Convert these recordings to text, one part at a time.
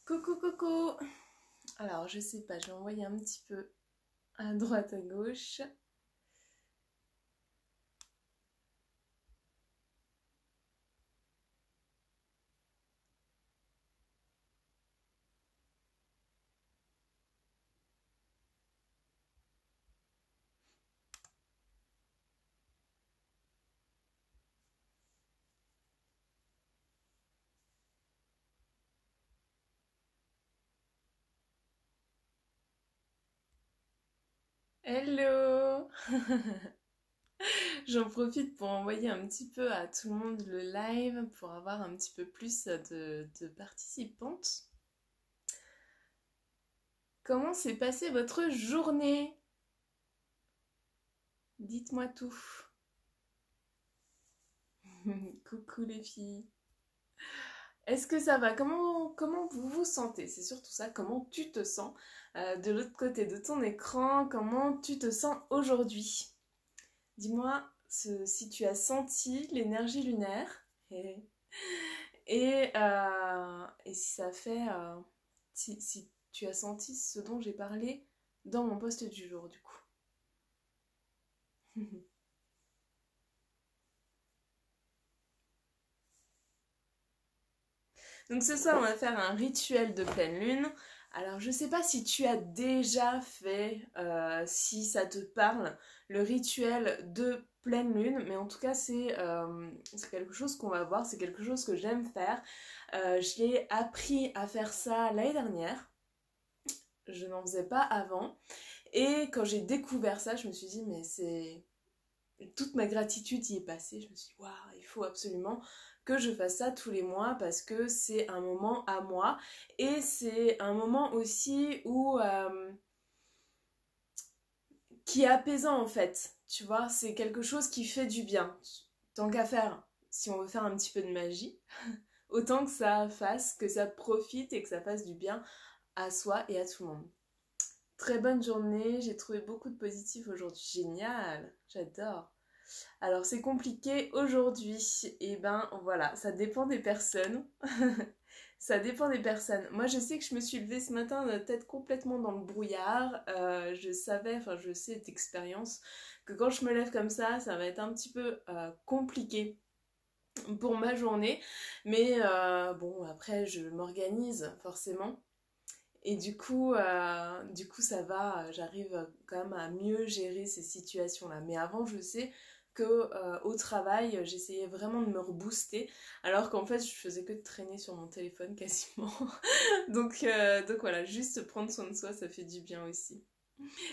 Coucou coucou. Alors je sais pas, je vais envoyer un petit peu à droite à gauche. Hello. J'en profite pour envoyer un petit peu à tout le monde le live pour avoir un petit peu plus de participantes. Comment s'est passée votre journée? Dites-moi tout. Coucou les filles. Est-ce que ça va? Comment vous vous sentez? C'est surtout ça, comment tu te sens de l'autre côté de ton écran? Comment tu te sens aujourd'hui? Dis-moi si tu as senti l'énergie lunaire et si ça fait... si tu as senti ce dont j'ai parlé dans mon post du jour du coup. Donc ce soir, on va faire un rituel de pleine lune. Alors je sais pas si tu as déjà fait, si ça te parle, le rituel de pleine lune, mais en tout cas c'est quelque chose qu'on va voir, c'est quelque chose que j'aime faire. J'ai appris à faire ça l'année dernière, je n'en faisais pas avant, et quand j'ai découvert ça, je me suis dit mais c'est... Toute ma gratitude y est passée, je me suis dit waouh, il faut absolument que je fasse ça tous les mois parce que c'est un moment à moi et c'est un moment aussi où qui est apaisant en fait, tu vois, c'est quelque chose qui fait du bien. Tant qu'à faire, si on veut faire un petit peu de magie, autant que ça fasse, que ça profite et que ça fasse du bien à soi et à tout le monde. Très bonne journée, j'ai trouvé beaucoup de positifs aujourd'hui, génial, j'adore. Alors c'est compliqué aujourd'hui, et ben voilà, ça dépend des personnes. Ça dépend des personnes. Moi je sais que je me suis levée ce matin la tête complètement dans le brouillard. Je savais, enfin je sais d'expérience, que quand je me lève comme ça va être un petit peu compliqué pour ma journée. Mais bon, après je m'organise forcément. Et du coup ça va, j'arrive quand même à mieux gérer ces situations-là. Mais avant, je sais que au travail, j'essayais vraiment de me rebooster, alors qu'en fait, je faisais que de traîner sur mon téléphone quasiment. Donc voilà, juste prendre soin de soi, ça fait du bien aussi.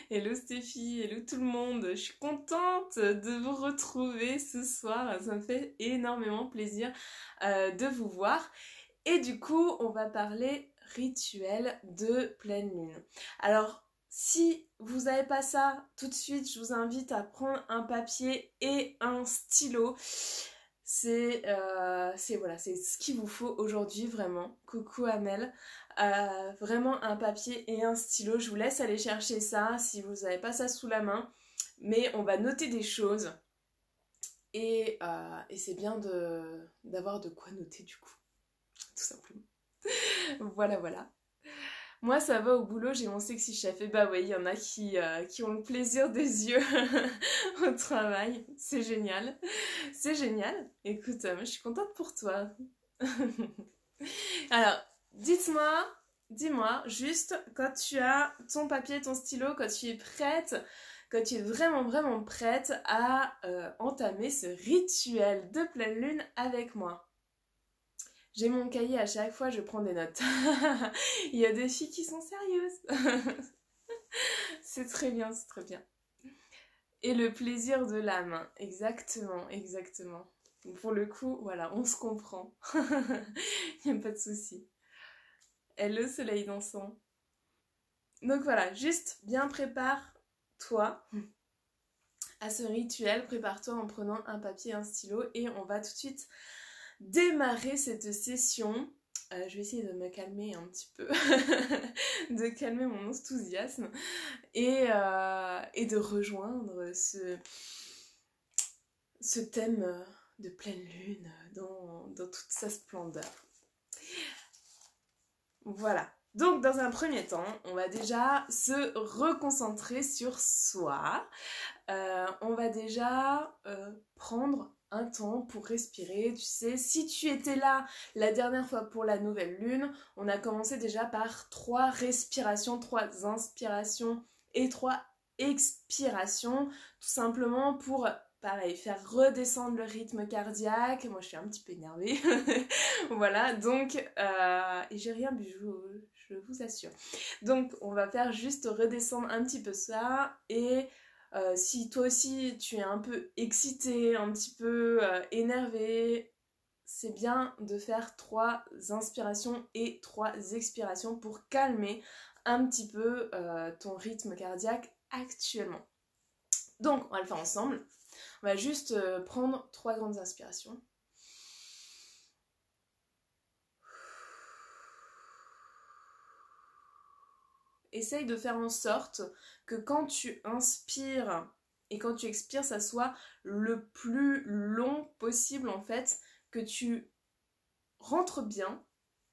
Hello Stéphie, hello tout le monde, je suis contente de vous retrouver ce soir, ça me fait énormément plaisir de vous voir. Et du coup, on va parler rituel de pleine lune. Alors, si vous n'avez pas ça tout de suite, je vous invite à prendre un papier et un stylo. Voilà, c'est ce qu'il vous faut aujourd'hui, vraiment. Coucou Amel. Vraiment un papier et un stylo. Je vous laisse aller chercher ça si vous n'avez pas ça sous la main. Mais on va noter des choses. Et c'est bien d'avoir de quoi noter du coup, tout simplement. Voilà, voilà. Moi, ça va au boulot, j'ai mon sexy chef. Et bah oui, il y en a qui ont le plaisir des yeux au travail. C'est génial. C'est génial. Écoute, moi, je suis contente pour toi. Alors, dites-moi, dis-moi, juste, quand tu as ton papier, ton stylo, quand tu es prête, quand tu es vraiment, vraiment prête à entamer ce rituel de pleine lune avec moi. J'ai mon cahier à chaque fois, je prends des notes. Il y a des filles qui sont sérieuses. C'est très bien, c'est très bien. Et le plaisir de l'âme, exactement, exactement. Pour le coup, voilà, on se comprend. Il n'y a pas de souci. Hello soleil dansant. Donc voilà, juste bien prépare-toi à ce rituel, prépare-toi en prenant un papier et un stylo et on va tout de suite démarrer cette session. Je vais essayer de me calmer un petit peu, de calmer mon enthousiasme et de rejoindre ce thème de pleine lune dans toute sa splendeur. Voilà. Donc dans un premier temps, on va déjà se reconcentrer sur soi. On va déjà prendre un temps pour respirer. Tu sais, si tu étais là la dernière fois pour la nouvelle lune, on a commencé déjà par 3 respirations, 3 inspirations et 3 expirations, tout simplement pour, pareil, faire redescendre le rythme cardiaque. Moi, je suis un petit peu énervée. Voilà, donc, et j'ai rien bu, je vous assure. Donc, on va faire juste redescendre un petit peu ça et si toi aussi tu es un peu excité, un petit peu énervé, c'est bien de faire 3 inspirations et 3 expirations pour calmer un petit peu ton rythme cardiaque actuellement. Donc on va le faire ensemble. On va juste prendre 3 grandes inspirations. Essaye de faire en sorte que quand tu inspires et quand tu expires, ça soit le plus long possible en fait, que tu rentres bien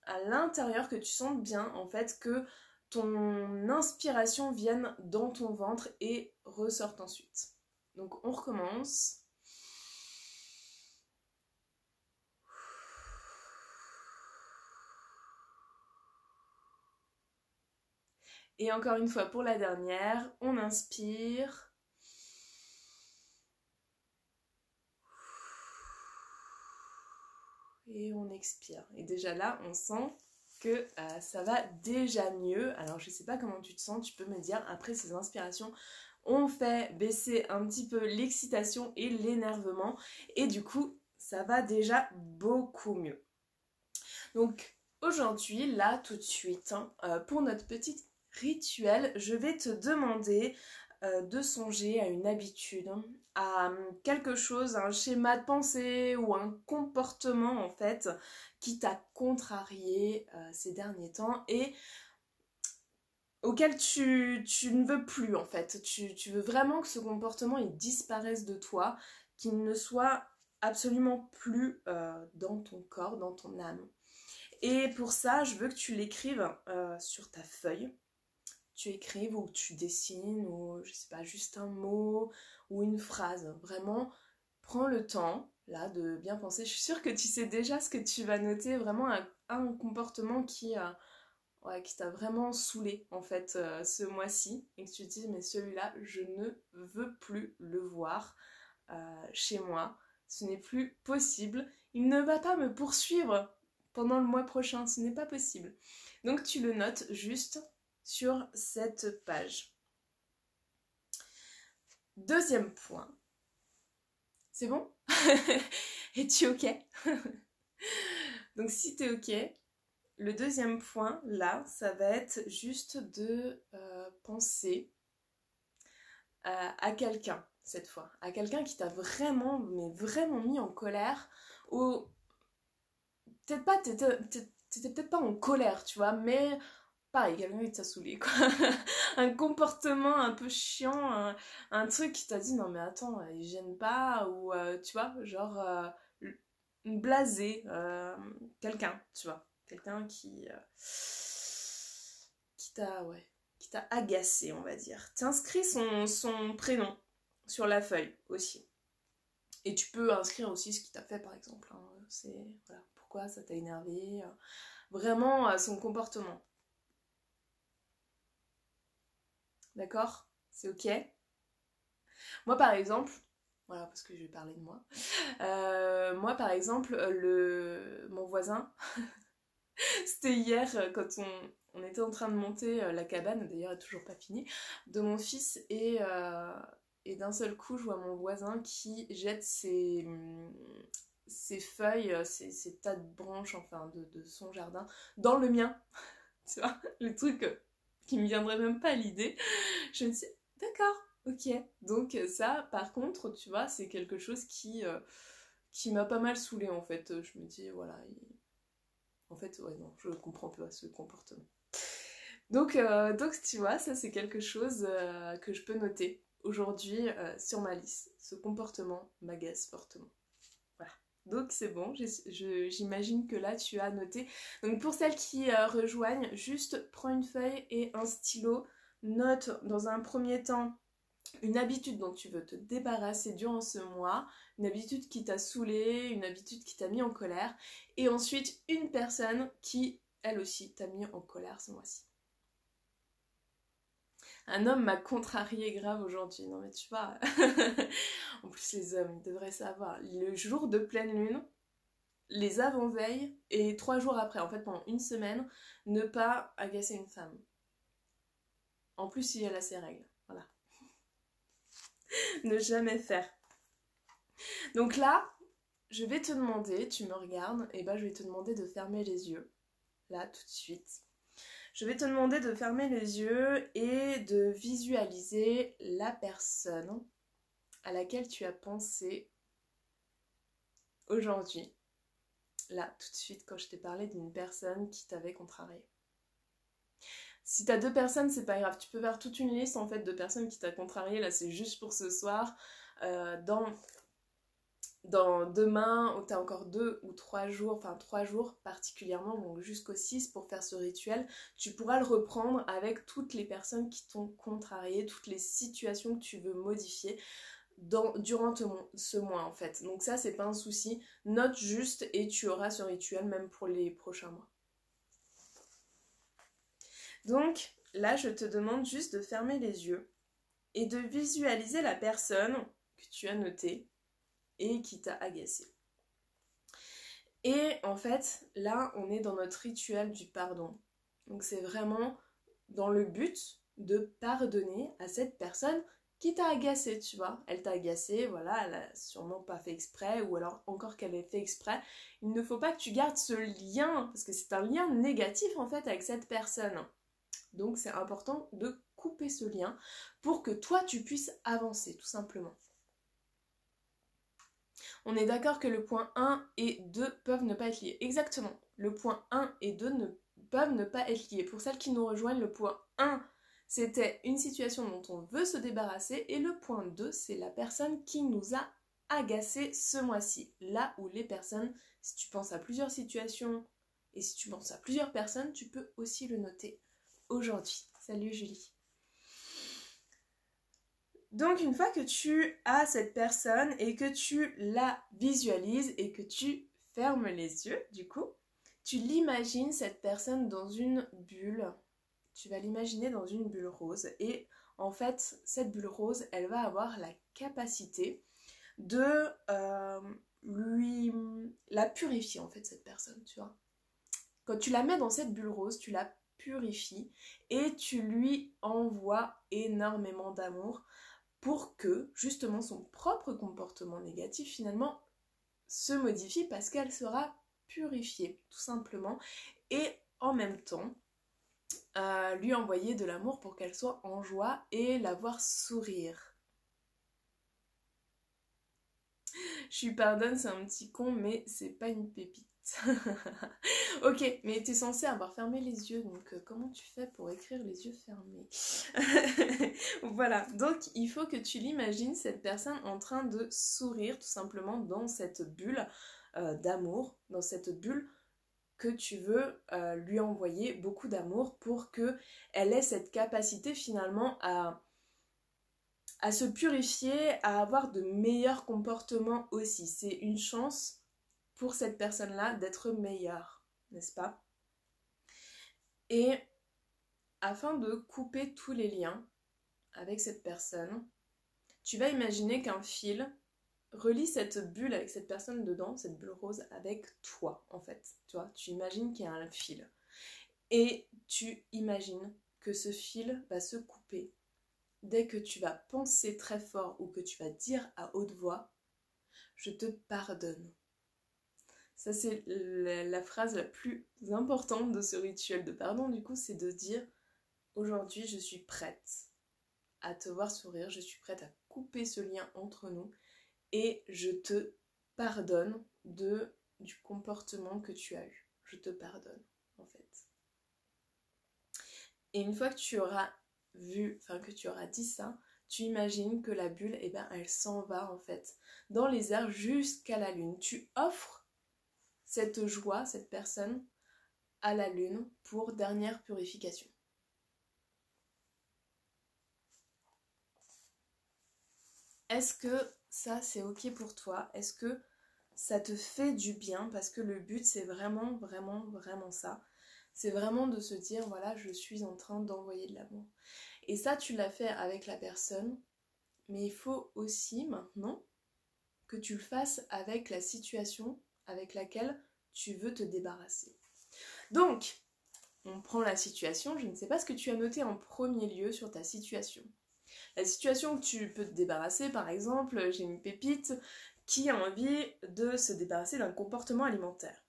à l'intérieur, que tu sentes bien en fait, que ton inspiration vienne dans ton ventre et ressorte ensuite. Donc on recommence. Et encore une fois pour la dernière, on inspire. Et on expire. Et déjà là, on sent que ça va déjà mieux. Alors je sais pas comment tu te sens, tu peux me dire après ces inspirations. On fait baisser un petit peu l'excitation et l'énervement. Et du coup, ça va déjà beaucoup mieux. Donc aujourd'hui, là, tout de suite, hein, pour notre petit rituel, je vais te demander de songer à une habitude, à quelque chose, un schéma de pensée ou un comportement en fait qui t'a contrarié ces derniers temps et auquel tu ne veux plus en fait. Tu veux vraiment que ce comportement il disparaisse de toi, qu'il ne soit absolument plus dans ton corps, dans ton âme. Et pour ça, je veux que tu l'écrives sur ta feuille. Tu écrives ou tu dessines ou je sais pas, juste un mot ou une phrase. Vraiment, prends le temps là de bien penser. Je suis sûre que tu sais déjà ce que tu vas noter. Vraiment un comportement ouais, qui t'a vraiment saoulé en fait ce mois-ci et que tu te dis mais celui-là, je ne veux plus le voir chez moi. Ce n'est plus possible. Il ne va pas me poursuivre pendant le mois prochain. Ce n'est pas possible. Donc tu le notes juste sur cette page. Deuxième point. C'est bon? Es-tu ok? Donc si t'es ok, le deuxième point, là, ça va être juste de penser à quelqu'un, cette fois. À quelqu'un qui t'a vraiment, mais vraiment mis en colère, ou peut-être pas, t'étais peut-être pas en colère, tu vois, mais pareil, quelqu'un qui t'a saoulé, quoi. Un comportement un peu chiant, un truc qui t'a dit non mais attends, il gêne pas, ou tu vois, genre blasé, quelqu'un, tu vois. Quelqu'un qui t'a, ouais, qui t'a agacé, on va dire. T'inscris son prénom sur la feuille aussi. Et tu peux inscrire aussi ce qu'il t'a fait par exemple. Hein. C'est, voilà, pourquoi ça t'a énervé. Vraiment son comportement. D'accord? C'est ok? Moi par exemple, voilà parce que je vais parler de moi. Moi par exemple, mon voisin, c'était hier quand on était en train de monter la cabane, d'ailleurs elle n'est toujours pas finie, de mon fils et d'un seul coup je vois mon voisin qui jette ses feuilles, ses tas de branches enfin de son jardin dans le mien. Tu vois, le truc qui me viendrait même pas à l'idée. Je me dis, d'accord, ok. Donc ça, par contre, tu vois, c'est quelque chose qui m'a pas mal saoulée en fait. Je me dis, voilà, en fait, ouais, non, je comprends pas ce comportement. Donc tu vois, ça c'est quelque chose que je peux noter aujourd'hui sur ma liste. Ce comportement m'agace fortement. Voilà. Donc c'est bon, j'imagine que là tu as noté. Donc pour celles qui rejoignent, juste prends une feuille et un stylo, note dans un premier temps une habitude dont tu veux te débarrasser durant ce mois, une habitude qui t'a saoulé, une habitude qui t'a mis en colère, et ensuite une personne qui, elle aussi, t'a mis en colère ce mois-ci. Un homme m'a contrarié grave aujourd'hui, non mais tu vois, en plus les hommes, ils devraient savoir, le jour de pleine lune, les avant-veilles et 3 jours après, en fait pendant une semaine, ne pas agacer une femme. En plus si elle a ses règles, voilà. Ne jamais faire. Donc là, je vais te demander, tu me regardes, et ben je vais te demander de fermer les yeux, là tout de suite. Je vais te demander de fermer les yeux et de visualiser la personne à laquelle tu as pensé aujourd'hui. Là, tout de suite, quand je t'ai parlé d'une personne qui t'avait contrarié. Si t'as 2 personnes, c'est pas grave. Tu peux faire toute une liste en fait de personnes qui t'ont contrarié. Là, c'est juste pour ce soir. Dans demain, tu as encore 2 ou 3 jours, enfin 3 jours particulièrement, donc jusqu'au 6 pour faire ce rituel, tu pourras le reprendre avec toutes les personnes qui t'ont contrarié, toutes les situations que tu veux modifier durant ce mois en fait. Donc ça, c'est pas un souci, note juste et tu auras ce rituel même pour les prochains mois. Donc là, je te demande juste de fermer les yeux et de visualiser la personne que tu as notée et qui t'a agacé. Et en fait, là, on est dans notre rituel du pardon. Donc c'est vraiment dans le but de pardonner à cette personne qui t'a agacé, tu vois. Elle t'a agacé, voilà, elle a sûrement pas fait exprès, ou alors encore qu'elle ait fait exprès. Il ne faut pas que tu gardes ce lien, parce que c'est un lien négatif en fait avec cette personne. Donc c'est important de couper ce lien pour que toi tu puisses avancer, tout simplement. On est d'accord que le point 1 et 2 peuvent ne pas être liés. Exactement. Le point 1 et 2 peuvent ne pas être liés. Pour celles qui nous rejoignent, le point 1, c'était une situation dont on veut se débarrasser. Et le point 2, c'est la personne qui nous a agacé ce mois-ci. Là où les personnes, si tu penses à plusieurs situations et si tu penses à plusieurs personnes, tu peux aussi le noter aujourd'hui. Salut Julie. Donc une fois que tu as cette personne et que tu la visualises et que tu fermes les yeux, du coup, tu l'imagines cette personne dans une bulle. Tu vas l'imaginer dans une bulle rose et en fait, cette bulle rose, elle va avoir la capacité de lui la purifier en fait cette personne, tu vois. Quand tu la mets dans cette bulle rose, tu la purifies et tu lui envoies énormément d'amour pour que justement son propre comportement négatif finalement se modifie parce qu'elle sera purifiée tout simplement et en même temps lui envoyer de l'amour pour qu'elle soit en joie et la voir sourire. Je lui pardonne, c'est un petit con mais c'est pas une pépite. Ok, mais t'es censé avoir fermé les yeux, donc comment tu fais pour écrire les yeux fermés? Voilà, donc il faut que tu l'imagines, cette personne en train de sourire tout simplement dans cette bulle d'amour, dans cette bulle que tu veux lui envoyer beaucoup d'amour pour qu'elle ait cette capacité finalement à se purifier, à avoir de meilleurs comportements aussi. C'est une chance pour cette personne-là d'être meilleure, n'est-ce pas? Et afin de couper tous les liens avec cette personne, tu vas imaginer qu'un fil relie cette bulle avec cette personne dedans, cette bulle rose, avec toi, en fait. Tu vois, tu imagines qu'il y a un fil. Et tu imagines que ce fil va se couper dès que tu vas penser très fort ou que tu vas dire à haute voix « Je te pardonne ». Ça, c'est la phrase la plus importante de ce rituel de pardon, du coup, c'est de dire « Aujourd'hui, je suis prête à te voir sourire, je suis prête à couper ce lien entre nous et je te pardonne du comportement que tu as eu. Je te pardonne, en fait. » Et une fois que tu auras que tu auras dit ça, tu imagines que la bulle, eh ben, elle s'en va en fait dans les airs jusqu'à la lune. Tu offres cette joie, cette personne, à la lune pour dernière purification. Est-ce que ça c'est ok pour toi? Est-ce que ça te fait du bien? Parce que le but c'est vraiment, vraiment, vraiment ça. C'est vraiment de se dire, voilà, je suis en train d'envoyer de l'amour. Et ça, tu l'as fait avec la personne, mais il faut aussi maintenant que tu le fasses avec la situation avec laquelle tu veux te débarrasser. Donc, on prend la situation, je ne sais pas ce que tu as noté en premier lieu sur ta situation. La situation que tu peux te débarrasser, par exemple, j'ai une pépite qui a envie de se débarrasser d'un comportement alimentaire.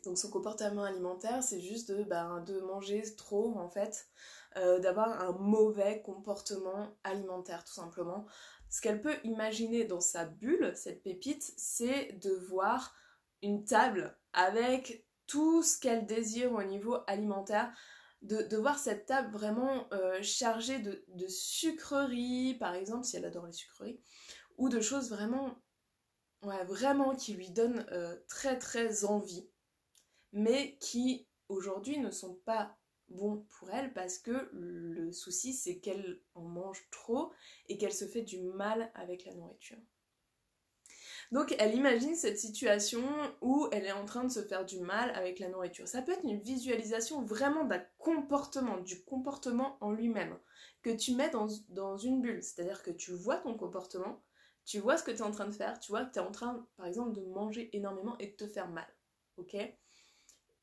Donc son comportement alimentaire, c'est juste de manger trop en fait, d'avoir un mauvais comportement alimentaire tout simplement. Ce qu'elle peut imaginer dans sa bulle, cette pépite, c'est de voir une table avec tout ce qu'elle désire au niveau alimentaire, de voir cette table vraiment chargée de sucreries, par exemple, si elle adore les sucreries, ou de choses vraiment, ouais, vraiment qui lui donnent très très envie, mais qui aujourd'hui ne sont pas bons pour elle parce que le souci c'est qu'elle en mange trop et qu'elle se fait du mal avec la nourriture. Donc elle imagine cette situation où elle est en train de se faire du mal avec la nourriture. Ça peut être une visualisation vraiment d'un comportement, du comportement en lui-même, que tu mets dans une bulle. C'est-à-dire que tu vois ton comportement, tu vois ce que tu es en train de faire, tu vois que tu es en train, par exemple, de manger énormément et de te faire mal. Ok ?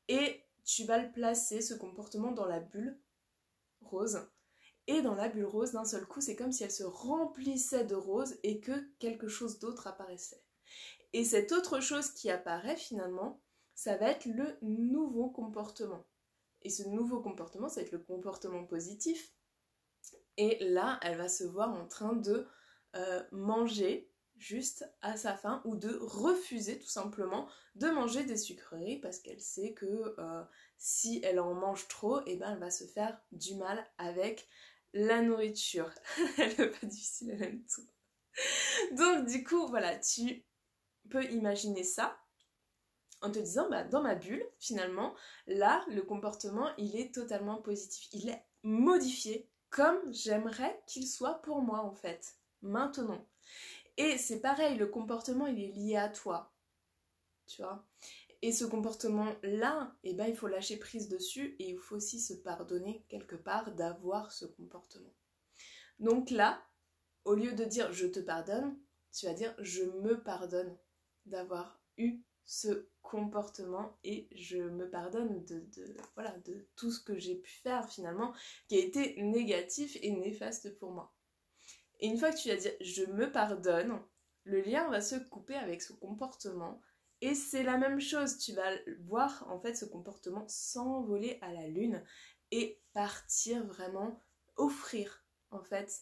Et tu vas le placer, ce comportement, dans la bulle rose. Et dans la bulle rose, d'un seul coup, c'est comme si elle se remplissait de rose et que quelque chose d'autre apparaissait. Et cette autre chose qui apparaît finalement, ça va être le nouveau comportement. Et ce nouveau comportement, ça va être le comportement positif. Et là, elle va se voir en train de manger juste à sa faim ou de refuser tout simplement de manger des sucreries parce qu'elle sait que si elle en mange trop, eh ben, elle va se faire du mal avec la nourriture. Elle n'est pas difficile, elle aime tout. Donc du coup, voilà, tu peux imaginer ça en te disant, bah, dans ma bulle, finalement, là, le comportement, il est totalement positif. Il est modifié comme j'aimerais qu'il soit pour moi, en fait, maintenant. Et c'est pareil, le comportement, il est lié à toi, tu vois. Et ce comportement-là, eh ben, il faut lâcher prise dessus et il faut aussi se pardonner quelque part d'avoir ce comportement. Donc là, au lieu de dire je te pardonne, tu vas dire je me pardonne d'avoir eu ce comportement et je me pardonne de tout ce que j'ai pu faire finalement qui a été négatif et néfaste pour moi. Et une fois que tu vas dire je me pardonne, le lien va se couper avec ce comportement et c'est la même chose, tu vas voir en fait ce comportement s'envoler à la lune et partir vraiment offrir en fait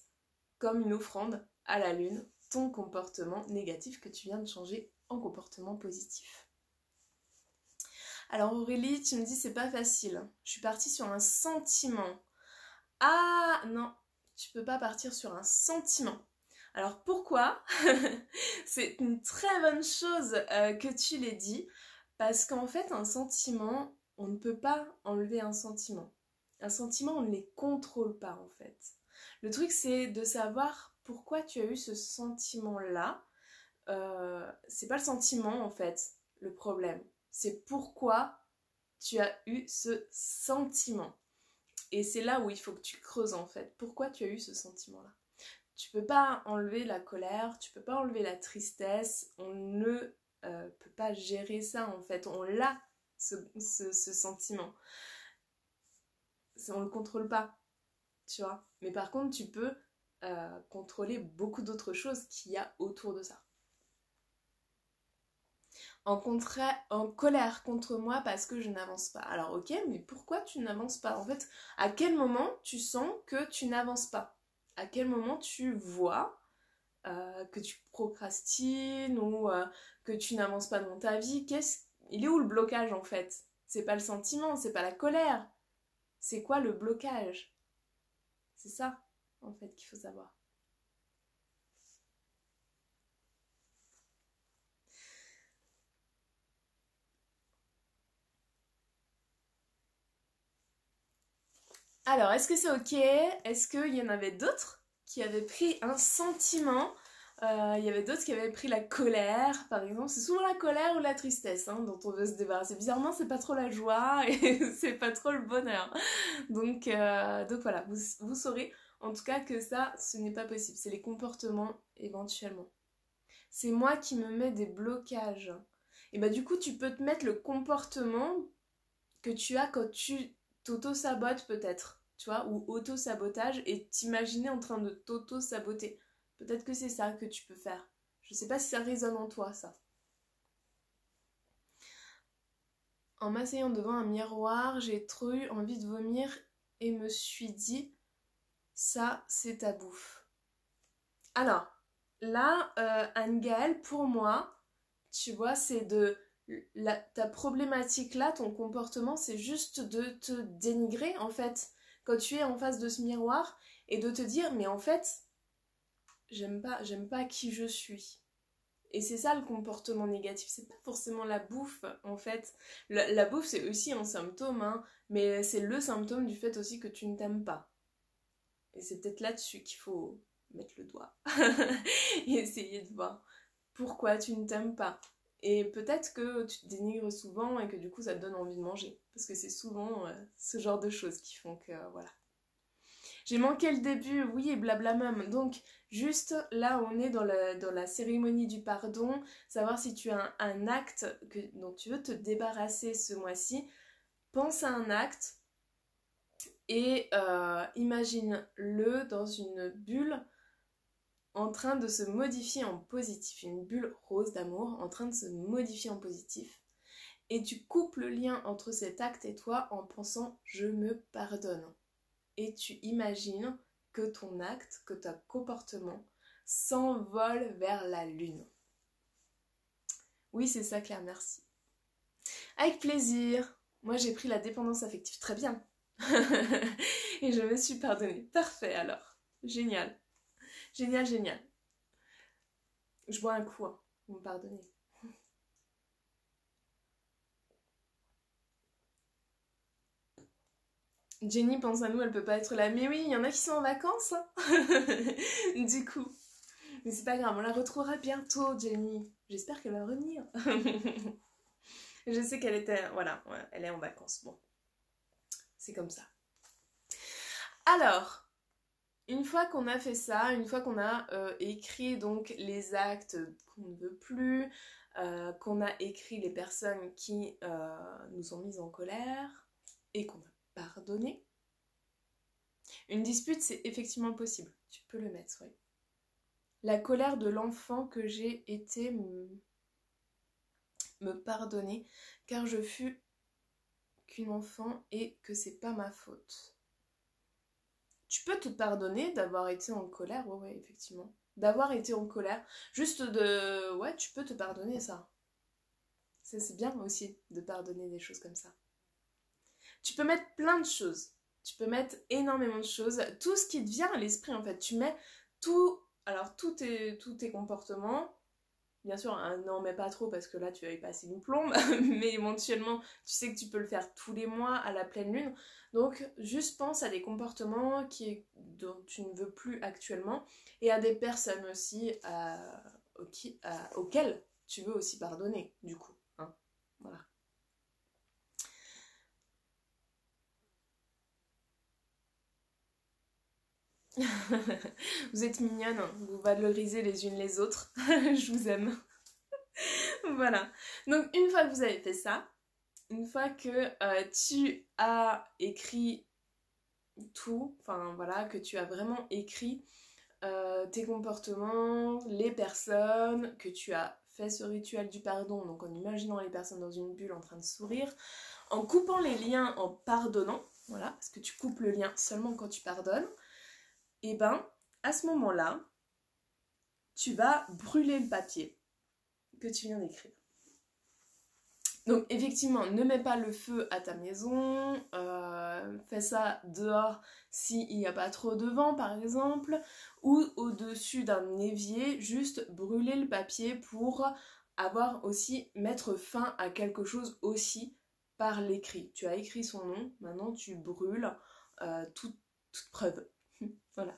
comme une offrande à la lune ton comportement négatif que tu viens de changer en comportement positif. Alors Aurélie, tu me dis c'est pas facile. Je suis partie sur un sentiment. Ah non, tu peux pas partir sur un sentiment. Alors pourquoi? C'est une très bonne chose que tu l'aies dit, parce qu'en fait un sentiment, on ne peut pas enlever un sentiment. Un sentiment, on ne les contrôle pas en fait. Le truc c'est de savoir pourquoi tu as eu ce sentiment-là. C'est pas le sentiment en fait, le problème. C'est pourquoi tu as eu ce sentiment. Et c'est là où il faut que tu creuses en fait. Pourquoi tu as eu ce sentiment-là? Tu peux pas enlever la colère, tu peux pas enlever la tristesse, on ne peut pas gérer ça en fait. On l'a, ce sentiment. On le contrôle pas, tu vois. Mais par contre, tu peux contrôler beaucoup d'autres choses qu'il y a autour de ça. En colère contre moi parce que je n'avance pas. Alors ok, mais pourquoi tu n'avances pas? En fait, à quel moment tu sens que tu n'avances pas? À quel moment tu vois que tu procrastines ou que tu n'avances pas dans ta vie? Il est où le blocage en fait? C'est pas le sentiment, c'est pas la colère. C'est quoi le blocage? C'est ça, en fait, qu'il faut savoir. Alors, est-ce que c'est ok? Est-ce qu'il y en avait d'autres qui avaient pris un sentiment? Il y avait d'autres qui avaient pris la colère, par exemple. C'est souvent la colère ou la tristesse dont on veut se débarrasser. Bizarrement, c'est pas trop la joie et c'est pas trop le bonheur. Donc voilà, vous saurez en tout cas que ça, ce n'est pas possible. C'est les comportements éventuellement. C'est moi qui me mets des blocages. Et bah du coup, tu peux te mettre le comportement que tu as quand tu t'auto-sabotes peut-être, tu vois, ou auto-sabotage et t'imaginer en train de t'auto-saboter. Peut-être que c'est ça que tu peux faire. Je sais pas si ça résonne en toi, ça. En m'asseyant devant un miroir, j'ai trop eu envie de vomir et me suis dit, ça, c'est ta bouffe. Alors, là, Anne-Gaëlle, pour moi, tu vois, c'est de... ta problématique là, ton comportement, c'est juste de te dénigrer, en fait. Quand tu es en face de ce miroir et de te dire, mais en fait, j'aime pas qui je suis. Et c'est ça le comportement négatif, c'est pas forcément la bouffe en fait. La bouffe c'est aussi un symptôme, mais c'est le symptôme du fait aussi que tu ne t'aimes pas. Et c'est peut-être là-dessus qu'il faut mettre le doigt et essayer de voir pourquoi tu ne t'aimes pas. Et peut-être que tu te dénigres souvent et que du coup ça te donne envie de manger. Parce que c'est souvent ce genre de choses qui font que voilà. J'ai manqué le début, oui, et blabla même. Donc, juste là, on est dans la cérémonie du pardon, savoir si tu as un acte dont tu veux te débarrasser ce mois-ci. Pense à un acte et imagine-le dans une bulle en train de se modifier en positif. Une bulle rose d'amour en train de se modifier en positif. Et tu coupes le lien entre cet acte et toi en pensant « je me pardonne ». Et tu imagines que ton acte, que ton comportement s'envole vers la lune. Oui, c'est ça, Claire, merci. Avec plaisir. Moi, j'ai pris la dépendance affective très bien. Et je me suis pardonnée. Parfait, alors. Génial. Génial, génial. Je bois un coup, vous me pardonnez. Jenny pense à nous, elle peut pas être là. Mais oui, il y en a qui sont en vacances. Du coup. Mais c'est pas grave, on la retrouvera bientôt, Jenny. J'espère qu'elle va revenir. Je sais qu'elle était... Voilà, ouais, elle est en vacances. Bon, c'est comme ça. Alors, une fois qu'on a fait ça, une fois qu'on a écrit donc les actes qu'on ne veut plus, qu'on a écrit les personnes qui nous ont mises en colère et qu'on a pardonné, une dispute c'est effectivement possible. Tu peux le mettre, oui. La colère de l'enfant que j'ai été me pardonner car je fus qu'une enfant et que c'est pas ma faute. Tu peux te pardonner d'avoir été en colère, ouais, effectivement. D'avoir été en colère, juste de... Ouais, tu peux te pardonner ça. C'est bien aussi de pardonner des choses comme ça. Tu peux mettre plein de choses. Tu peux mettre énormément de choses. Tout ce qui te vient à l'esprit, en fait. Tu mets tout... Alors, tous tes comportements. Bien sûr, n'en mets pas trop parce que là, tu vas y passer une plombe. Mais éventuellement, tu sais que tu peux le faire tous les mois à la pleine lune. Donc, juste pense à des comportements dont tu ne veux plus actuellement. Et à des personnes aussi auxquelles tu veux aussi pardonner, du coup. Voilà. Vous êtes mignonnes, vous valorisez les unes les autres. Je vous aime. Voilà. Donc une fois que vous avez fait ça, une fois que tu as écrit tout, enfin voilà, que tu as vraiment écrit tes comportements, les personnes, que tu as fait ce rituel du pardon, donc en imaginant les personnes dans une bulle en train de sourire, en coupant les liens, en pardonnant, voilà, parce que tu coupes le lien seulement quand tu pardonnes, et ben à ce moment-là, tu vas brûler le papier que tu viens d'écrire. Donc effectivement, ne mets pas le feu à ta maison, fais ça dehors s'il n'y a pas trop de vent par exemple, ou au-dessus d'un évier, juste brûler le papier pour avoir aussi, mettre fin à quelque chose aussi par l'écrit. Tu as écrit son nom, maintenant tu brûles toute preuve. Voilà.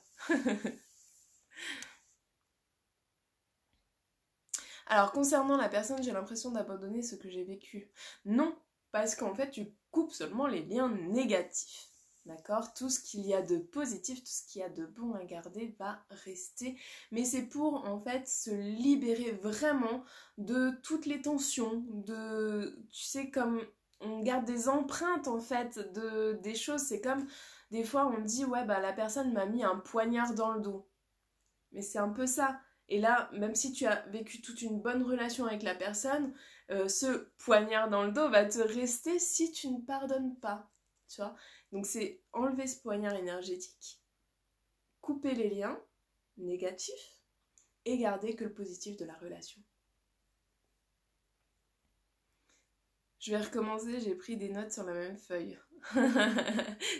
Alors concernant la personne, j'ai l'impression d'abandonner ce que j'ai vécu. Non, parce qu'en fait tu coupes seulement les liens négatifs. D'accord? Tout ce qu'il y a de positif, tout ce qu'il y a de bon à garder va rester. Mais c'est pour en fait se libérer vraiment de toutes les tensions, tu sais, comme on garde des empreintes en fait des choses. C'est comme des fois on dit ouais bah la personne m'a mis un poignard dans le dos. Mais c'est un peu ça. Et là, même si tu as vécu toute une bonne relation avec la personne, ce poignard dans le dos va te rester si tu ne pardonnes pas. Tu vois? Donc c'est enlever ce poignard énergétique, couper les liens négatifs et garder que le positif de la relation. Je vais recommencer, j'ai pris des notes sur la même feuille.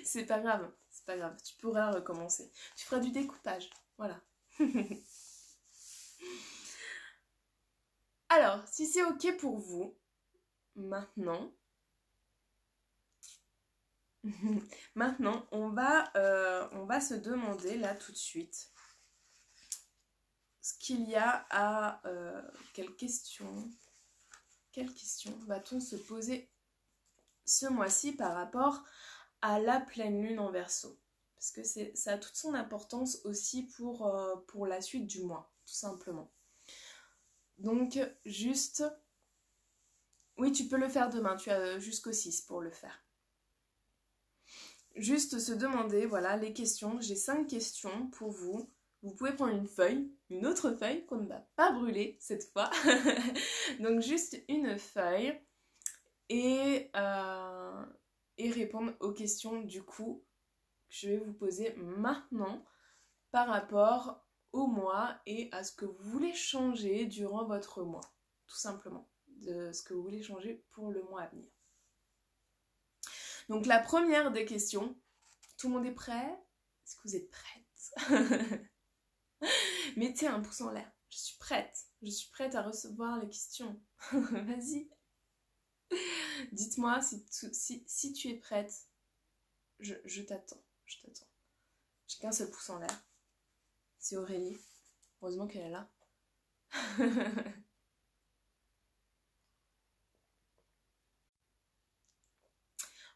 C'est pas grave, c'est pas grave, tu pourras recommencer. Tu feras du découpage, voilà. Alors, si c'est ok pour vous, maintenant, on va se demander là tout de suite ce qu'il y a à... quelles questions va-t-on se poser ce mois-ci par rapport à la pleine lune en Verseau? Parce que ça a toute son importance aussi pour la suite du mois, tout simplement. Donc, juste... Oui, tu peux le faire demain, tu as jusqu'au 6 pour le faire. Juste se demander, voilà, les questions. J'ai 5 questions pour vous. Vous pouvez prendre une feuille, une autre feuille qu'on ne va pas brûler cette fois. Donc juste une feuille et répondre aux questions du coup que je vais vous poser maintenant par rapport au mois et à ce que vous voulez changer durant votre mois, tout simplement, de ce que vous voulez changer pour le mois à venir. Donc la première des questions, tout le monde est prêt? Est-ce que vous êtes prête? Mettez un pouce en l'air, je suis prête à recevoir les questions. Vas-y. Dites-moi si tu es prête, je t'attends. J'ai qu'un seul pouce en l'air. C'est Aurélie. Heureusement qu'elle est là.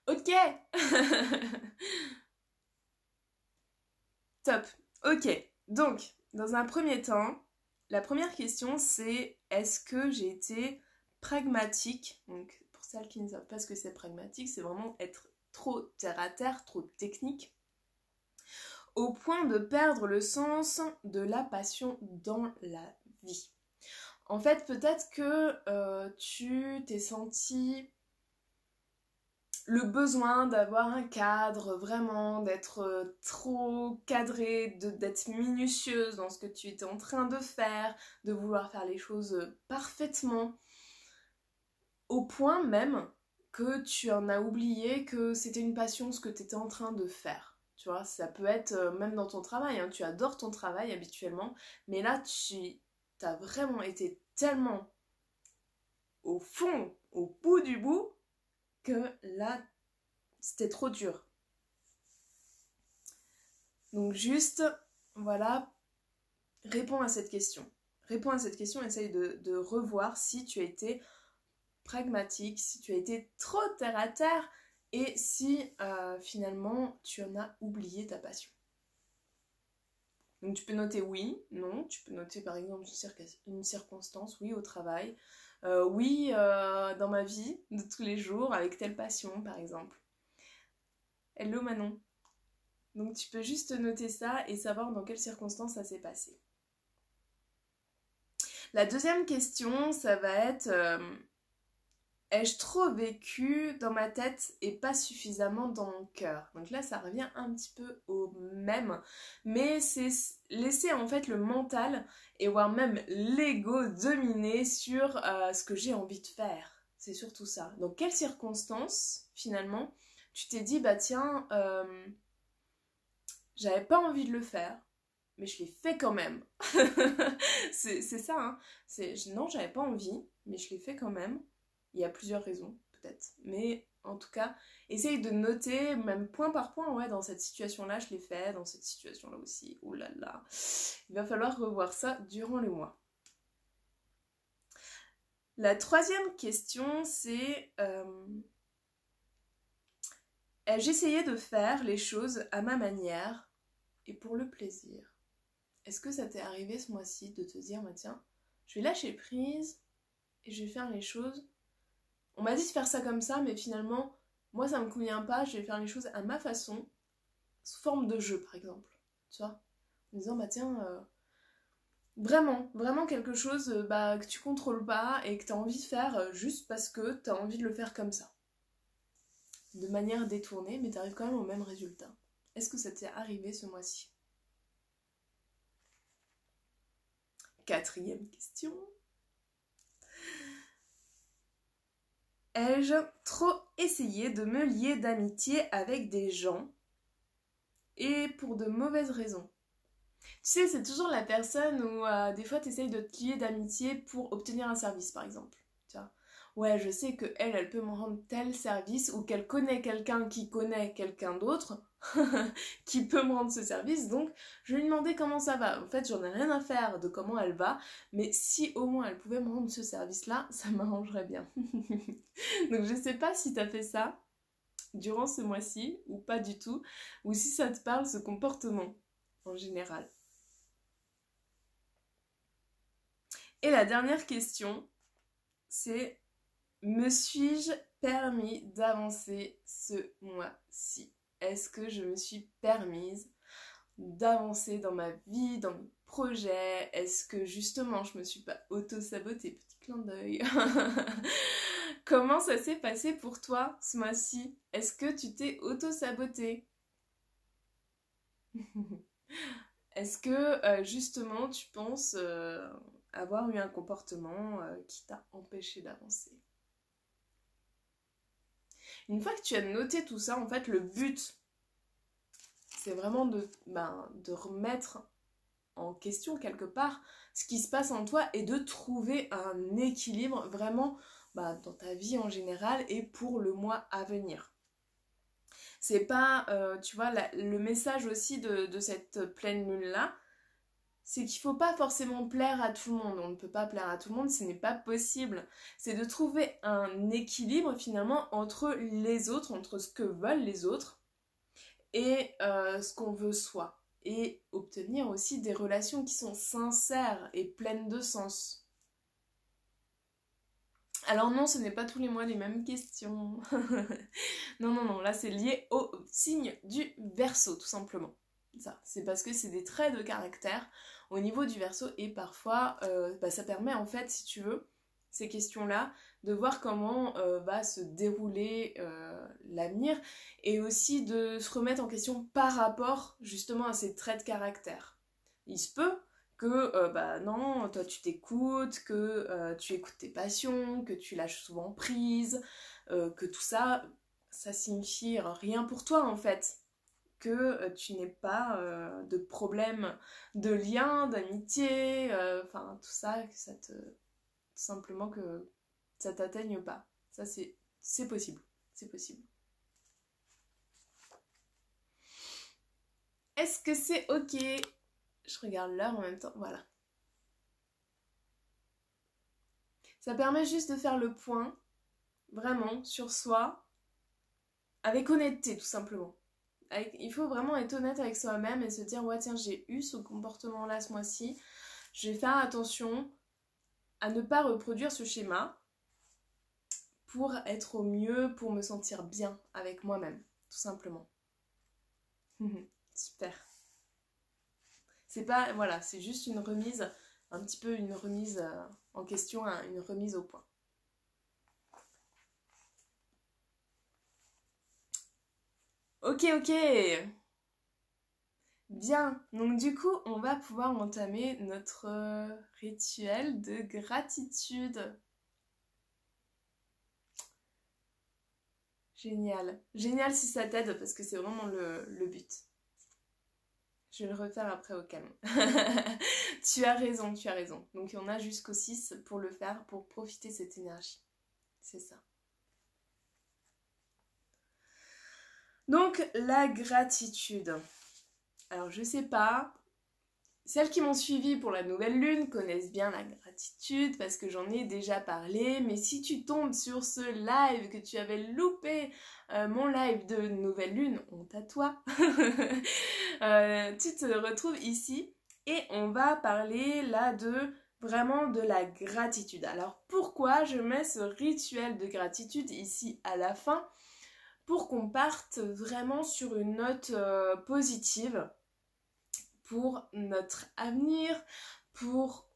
Ok. Top. Ok. Donc, dans un premier temps, la première question c'est est-ce que j'ai été pragmatique? Donc, pour celles qui ne savent pas ce que c'est pragmatique, c'est vraiment être trop terre à terre, trop technique, au point de perdre le sens de la passion dans la vie. En fait, peut-être que tu t'es senti le besoin d'avoir un cadre, vraiment, d'être trop cadré, d'être minutieuse dans ce que tu étais en train de faire, de vouloir faire les choses parfaitement, au point même que tu en as oublié que c'était une passion ce que tu étais en train de faire. Tu vois, ça peut être même dans ton travail, hein, tu adores ton travail habituellement, mais là tu as vraiment été tellement au fond, au bout du bout, que là c'était trop dur. Donc juste, voilà, réponds à cette question. Essaye de revoir si tu as été pragmatique, si tu as été trop terre à terre et si finalement tu en as oublié ta passion. Donc tu peux noter oui, non, tu peux noter par exemple une circonstance, oui au travail, oui dans ma vie de tous les jours avec telle passion par exemple. Hello Manon. Donc tu peux juste noter ça et savoir dans quelles circonstances ça s'est passé. La deuxième question, ça va être ai-je trop vécu dans ma tête et pas suffisamment dans mon cœur? Donc là, ça revient un petit peu au même, mais c'est laisser en fait le mental et voire même l'ego dominer sur ce que j'ai envie de faire. C'est surtout ça. Dans quelles circonstances, finalement, tu t'es dit, bah tiens, j'avais pas envie de le faire, mais je l'ai fait quand même. C'est ça, hein. Non, j'avais pas envie, mais je l'ai fait quand même. Il y a plusieurs raisons, peut-être. Mais en tout cas, essaye de noter, même point par point, ouais, dans cette situation-là, je l'ai fait, dans cette situation-là aussi. Ouh là là. Il va falloir revoir ça durant le mois. La troisième question, c'est ai-je essayé de faire les choses à ma manière et pour le plaisir? Est-ce que ça t'est arrivé ce mois-ci de te dire, bah tiens, je vais lâcher prise et je vais faire les choses. On m'a dit de faire ça comme ça, mais finalement, moi ça me convient pas, je vais faire les choses à ma façon, sous forme de jeu par exemple. Tu vois? En disant, bah tiens, vraiment quelque chose bah, que tu contrôles pas et que tu as envie de faire juste parce que tu as envie de le faire comme ça. De manière détournée, mais tu arrives quand même au même résultat. Est-ce que ça t'est arrivé ce mois-ci? Quatrième question. Ai-je trop essayé de me lier d'amitié avec des gens et pour de mauvaises raisons? Tu sais, c'est toujours la personne où des fois tu essayes de te lier d'amitié pour obtenir un service, par exemple. Tu vois? Ouais, je sais que elle peut me rendre tel service ou qu'elle connaît quelqu'un qui connaît quelqu'un d'autre qui peut me rendre ce service, donc je lui demandais comment ça va. En fait, j'en ai rien à faire de comment elle va, mais si au moins elle pouvait me rendre ce service-là, ça m'arrangerait bien. Donc je sais pas si t'as fait ça durant ce mois-ci ou pas du tout, ou si ça te parle ce comportement en général. Et la dernière question, c'est me suis-je permis d'avancer ce mois-ci? Est-ce que je me suis permise d'avancer dans ma vie, dans mes projets? Est-ce que justement je me suis pas auto-sabotée? Petit clin d'œil. Comment ça s'est passé pour toi ce mois-ci? Est-ce que tu t'es auto-sabotée? Est-ce que justement tu penses avoir eu un comportement qui t'a empêché d'avancer? Une fois que tu as noté tout ça, en fait le but c'est vraiment de remettre en question quelque part ce qui se passe en toi et de trouver un équilibre vraiment dans ta vie en général et pour le mois à venir. C'est pas, tu vois, le message aussi de cette pleine lune-là, c'est qu'il faut pas forcément plaire à tout le monde. On ne peut pas plaire à tout le monde, ce n'est pas possible. C'est de trouver un équilibre finalement entre les autres, entre ce que veulent les autres et ce qu'on veut soi. Et obtenir aussi des relations qui sont sincères et pleines de sens. Alors non, ce n'est pas tous les mois les mêmes questions. Non, là c'est lié au signe du Verseau, tout simplement. Ça, c'est parce que c'est des traits de caractère au niveau du Verseau et parfois ça permet en fait, si tu veux, ces questions-là, de voir comment va se dérouler l'avenir et aussi de se remettre en question par rapport justement à ces traits de caractère. Il se peut que non, toi tu t'écoutes, que tu écoutes tes passions, que tu lâches souvent prise, que tout ça, ça signifie rien pour toi en fait. Que tu n'aies pas de problème de lien, d'amitié, enfin tout ça, que ça te... Tout simplement que ça t'atteigne pas. Ça c'est possible. C'est possible. Est-ce que c'est ok? Je regarde l'heure en même temps. Voilà. Ça permet juste de faire le point, vraiment, sur soi, avec honnêteté, tout simplement. Il faut vraiment être honnête avec soi-même et se dire, ouais, tiens, j'ai eu ce comportement-là ce mois-ci. Je vais faire attention à ne pas reproduire ce schéma pour être au mieux, pour me sentir bien avec moi-même, tout simplement. Super. C'est pas, voilà, c'est juste une remise, un petit peu une remise en question, une remise au point. Ok. Bien, donc du coup, on va pouvoir entamer notre rituel de gratitude. Génial. Génial si ça t'aide parce que c'est vraiment le but. Je vais le refaire après au calme. Tu as raison, tu as raison. Donc on a jusqu'au 6 pour le faire, pour profiter de cette énergie. C'est ça. Donc la gratitude. Alors je sais pas, celles qui m'ont suivi pour la nouvelle lune connaissent bien la gratitude parce que j'en ai déjà parlé, mais si tu tombes sur ce live, que tu avais loupé mon live de nouvelle lune, honte à toi, tu te retrouves ici et on va parler là vraiment de la gratitude. Alors pourquoi je mets ce rituel de gratitude ici à la fin? Pour qu'on parte vraiment sur une note positive pour notre avenir, pour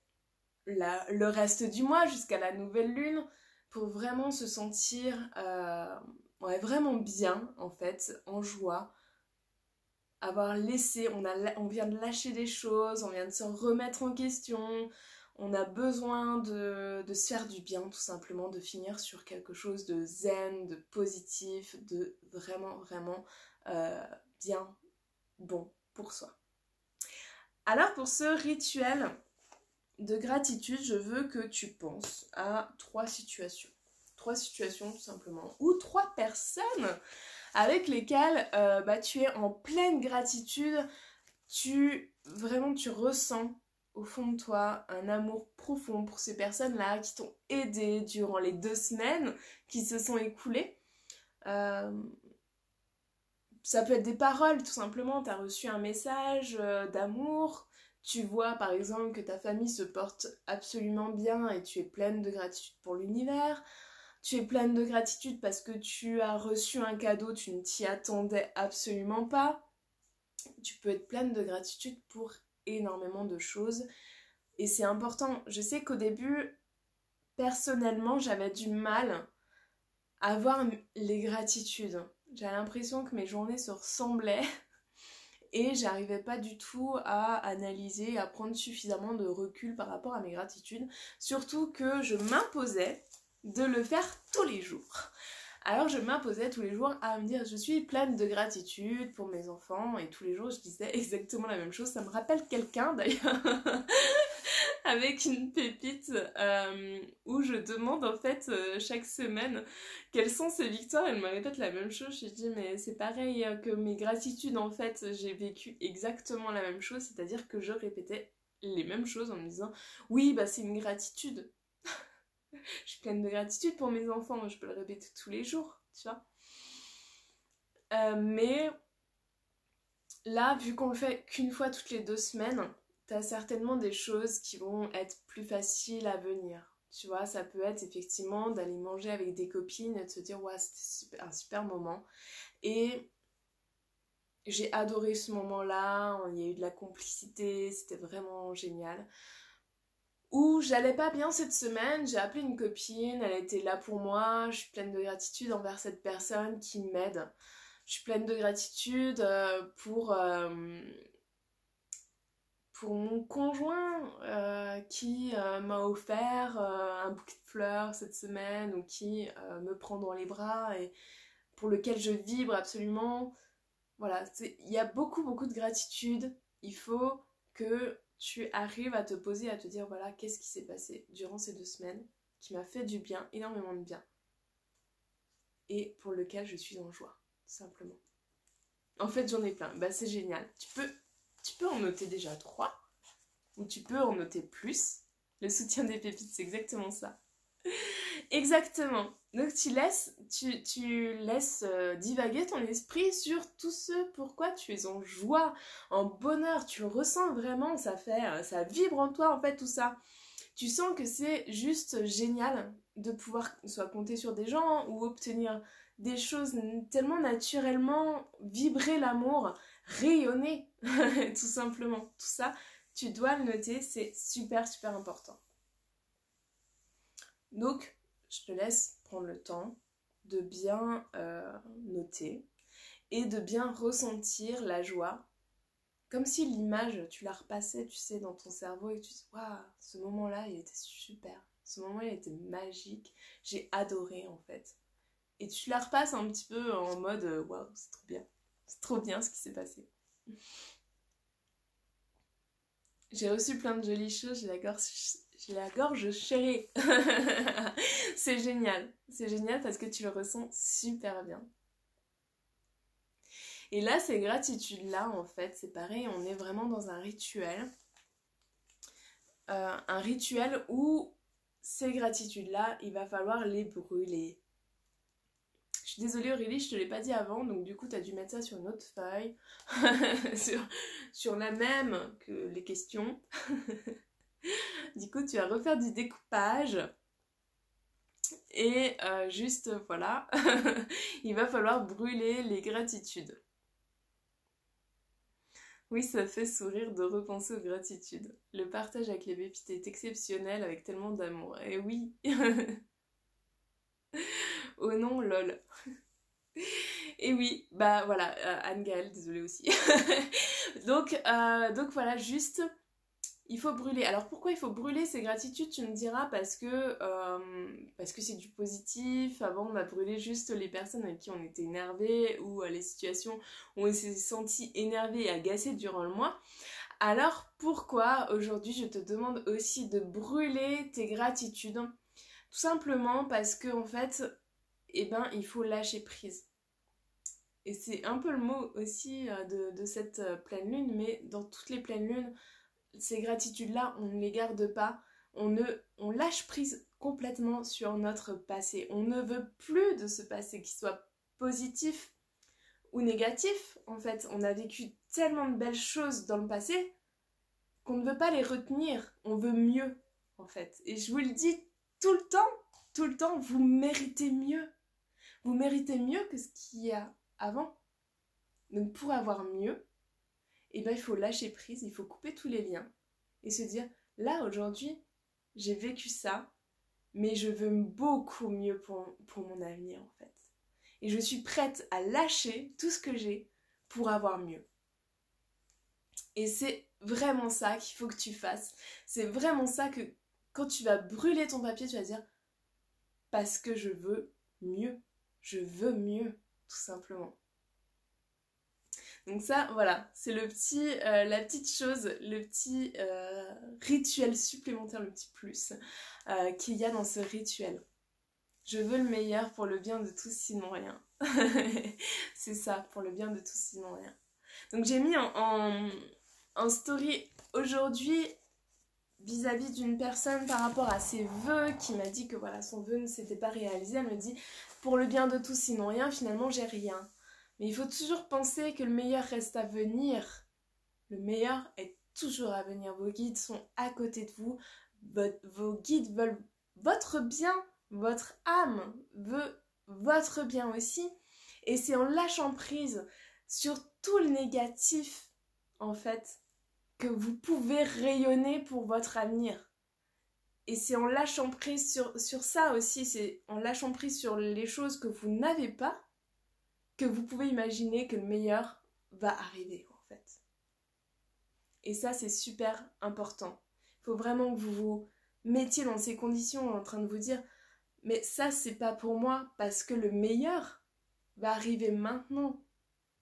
le reste du mois jusqu'à la nouvelle lune, pour vraiment se sentir vraiment bien en fait, en joie, avoir laissé, on vient de lâcher des choses, on vient de se remettre en question, on a besoin de se faire du bien tout simplement, de finir sur quelque chose de zen, de positif, de vraiment bien bon pour soi. Alors pour ce rituel de gratitude, je veux que tu penses à 3 situations. 3 situations tout simplement, ou 3 personnes avec lesquelles tu es en pleine gratitude, tu ressens au fond de toi un amour profond pour ces personnes-là qui t'ont aidé durant les 2 semaines qui se sont écoulées. Ça peut être des paroles, tout simplement. Tu as reçu un message d'amour. Tu vois, par exemple, que ta famille se porte absolument bien et tu es pleine de gratitude pour l'univers. Tu es pleine de gratitude parce que tu as reçu un cadeau, tu ne t'y attendais absolument pas. Tu peux être pleine de gratitude pour énormément de choses. Et c'est important. Je sais qu'au début, personnellement, j'avais du mal à voir les gratitudes. J'avais l'impression que mes journées se ressemblaient et j'arrivais pas du tout à analyser, à prendre suffisamment de recul par rapport à mes gratitudes. Surtout que je m'imposais de le faire tous les jours. Alors je m'imposais tous les jours à me dire je suis pleine de gratitude pour mes enfants et tous les jours je disais exactement la même chose. Ça me rappelle quelqu'un d'ailleurs avec une pépite où je demande en fait chaque semaine quelles sont ses victoires. Elle me répète la même chose. Je dis mais c'est pareil que mes gratitudes en fait. J'ai vécu exactement la même chose, c'est-à-dire que je répétais les mêmes choses en me disant oui bah c'est une gratitude. Je suis pleine de gratitude pour mes enfants, je peux le répéter tous les jours, tu vois. Mais là, vu qu'on le fait qu'une fois toutes les 2 semaines, t'as certainement des choses qui vont être plus faciles à venir. Tu vois, ça peut être effectivement d'aller manger avec des copines et de se dire ouais, c'était un super moment. Et j'ai adoré ce moment-là, il y a eu de la complicité, c'était vraiment génial. Où j'allais pas bien cette semaine, j'ai appelé une copine, elle était là pour moi, je suis pleine de gratitude envers cette personne qui m'aide. Je suis pleine de gratitude pour mon conjoint qui m'a offert un bouquet de fleurs cette semaine ou qui me prend dans les bras et pour lequel je vibre absolument. Voilà, il y a beaucoup de gratitude. Il faut que tu arrives à te poser, à te dire voilà, qu'est-ce qui s'est passé durant ces 2 semaines qui m'a fait du bien, énormément de bien, et pour lequel je suis en joie, tout simplement. En fait, j'en ai plein. Bah, c'est génial. Tu peux en noter déjà 3, ou tu peux en noter plus. Le soutien des pépites, c'est exactement ça. Exactement. Donc tu laisses divaguer ton esprit sur tout ce pourquoi tu es en joie, en bonheur, tu le ressens vraiment, ça vibre en toi en fait tout ça. Tu sens que c'est juste génial de pouvoir soit compter sur des gens ou obtenir des choses tellement naturellement, vibrer l'amour, rayonner tout simplement. Tout ça, tu dois le noter, c'est super important. Donc, je te laisse prendre le temps de bien noter et de bien ressentir la joie. Comme si l'image, tu la repassais, tu sais, dans ton cerveau et tu te dis « Waouh, ce moment-là, il était super. Ce moment, il était magique. J'ai adoré, en fait. » et tu la repasses un petit peu en mode waouh, c'est trop bien ce qui s'est passé. J'ai reçu plein de jolies choses, j'ai la gorge serrée. C'est génial parce que tu le ressens super bien. Et là, ces gratitudes-là, en fait, c'est pareil, on est vraiment dans un rituel. Un rituel où ces gratitudes-là, il va falloir les brûler. Je suis désolée Aurélie, je te l'ai pas dit avant, donc du coup tu as dû mettre ça sur une autre feuille, sur la même que les questions. Du coup tu vas refaire du découpage et juste voilà, il va falloir brûler les gratitudes. Oui, ça fait sourire de repenser aux gratitudes. Le partage avec les pépites est exceptionnel avec tellement d'amour. Et oui. Oh non, lol. Et oui, bah voilà, Anne-Gaëlle, désolée aussi. donc voilà, juste, il faut brûler. Alors pourquoi il faut brûler ces gratitudes, tu me diras, parce que c'est du positif. Avant, on a brûlé juste les personnes avec qui on était énervé ou les situations où on s'est senti énervé et agacé durant le mois. Alors pourquoi aujourd'hui je te demande aussi de brûler tes gratitudes? Tout simplement parce que en fait, eh ben, il faut lâcher prise. Et c'est un peu le mot aussi de cette pleine lune, mais dans toutes les pleines lunes, ces gratitudes-là, on ne les garde pas, on lâche prise complètement sur notre passé. On ne veut plus de ce passé, qu'il soit positif ou négatif. En fait, on a vécu tellement de belles choses dans le passé qu'on ne veut pas les retenir, on veut mieux, en fait. Et je vous le dis tout le temps, vous méritez mieux. Vous méritez mieux que ce qu'il y a avant. Donc pour avoir mieux, eh ben, il faut lâcher prise, il faut couper tous les liens et se dire, là aujourd'hui, j'ai vécu ça, mais je veux beaucoup mieux pour mon avenir en fait. Et je suis prête à lâcher tout ce que j'ai pour avoir mieux. Et c'est vraiment ça qu'il faut que tu fasses. C'est vraiment ça que quand tu vas brûler ton papier, tu vas dire, parce que je veux mieux. Je veux mieux, tout simplement. Donc ça, voilà, c'est la petite chose, le petit rituel supplémentaire, le petit plus qu'il y a dans ce rituel. Je veux le meilleur pour le bien de tous, sinon rien. C'est ça, pour le bien de tous, sinon rien. Donc j'ai mis en story aujourd'hui vis-à-vis d'une personne par rapport à ses vœux qui m'a dit que voilà, son vœu ne s'était pas réalisé. Elle me dit, pour le bien de tous, sinon rien, finalement j'ai rien. Mais il faut toujours penser que le meilleur reste à venir. Le meilleur est toujours à venir. Vos guides sont à côté de vous. Vos guides veulent votre bien. Votre âme veut votre bien aussi. Et c'est en lâchant prise sur tout le négatif, en fait, que vous pouvez rayonner pour votre avenir. Et c'est en lâchant prise sur ça aussi. C'est en lâchant prise sur les choses que vous n'avez pas que vous pouvez imaginer que le meilleur va arriver en fait. Et ça c'est super important. Il faut vraiment que vous vous mettiez dans ces conditions en train de vous dire mais ça c'est pas pour moi parce que le meilleur va arriver maintenant.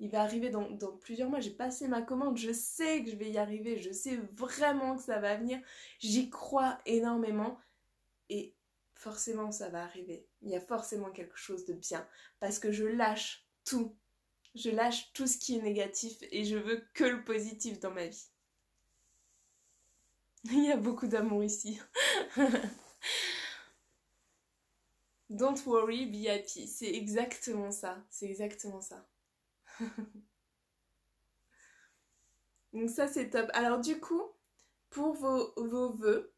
Il va arriver dans plusieurs mois. J'ai passé ma commande, je sais que je vais y arriver, je sais vraiment que ça va venir. J'y crois énormément et forcément ça va arriver. Il y a forcément quelque chose de bien parce que je lâche tout. Je lâche tout ce qui est négatif et je veux que le positif dans ma vie. Il y a beaucoup d'amour ici. Don't worry, be happy. C'est exactement ça. C'est exactement ça. Donc ça c'est top. Alors du coup, pour vos vœux,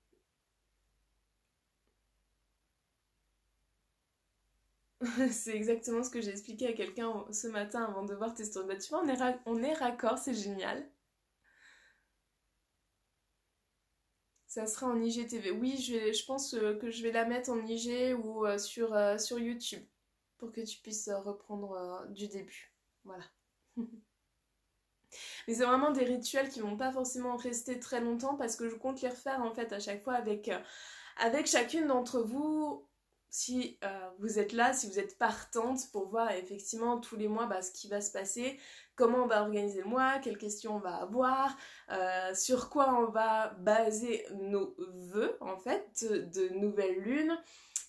c'est exactement ce que j'ai expliqué à quelqu'un ce matin avant de voir tes stories. Bah, tu vois, on est raccord, c'est génial. Ça sera en IGTV. Oui, je pense que je vais la mettre en IG ou sur YouTube pour que tu puisses reprendre du début. Voilà. Mais c'est vraiment des rituels qui vont pas forcément rester très longtemps parce que je compte les refaire en fait à chaque fois avec chacune d'entre vous si vous êtes là, si vous êtes partante pour voir effectivement tous les mois ce qui va se passer, comment on va organiser le mois, quelles questions on va avoir, sur quoi on va baser nos vœux en fait de nouvelle lune,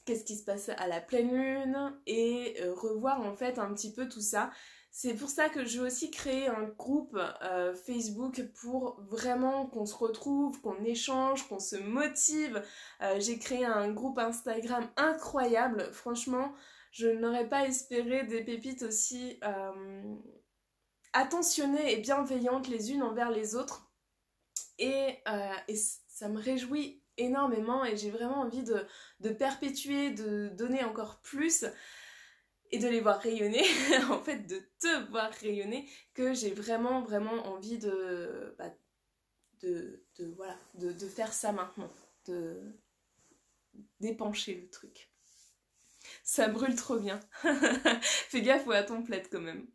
qu'est-ce qui se passe à la pleine lune et revoir en fait un petit peu tout ça. C'est pour ça que j'ai aussi créé un groupe Facebook pour vraiment qu'on se retrouve, qu'on échange, qu'on se motive. J'ai créé un groupe Instagram incroyable. Franchement, je n'aurais pas espéré des pépites aussi attentionnées et bienveillantes les unes envers les autres. Et ça me réjouit énormément et j'ai vraiment envie de perpétuer, de donner encore plus et de les voir rayonner, en fait de te voir rayonner, que j'ai vraiment envie de faire ça maintenant, d'épancher le truc. Ça brûle trop bien. Fais gaffe à ton plaid quand même.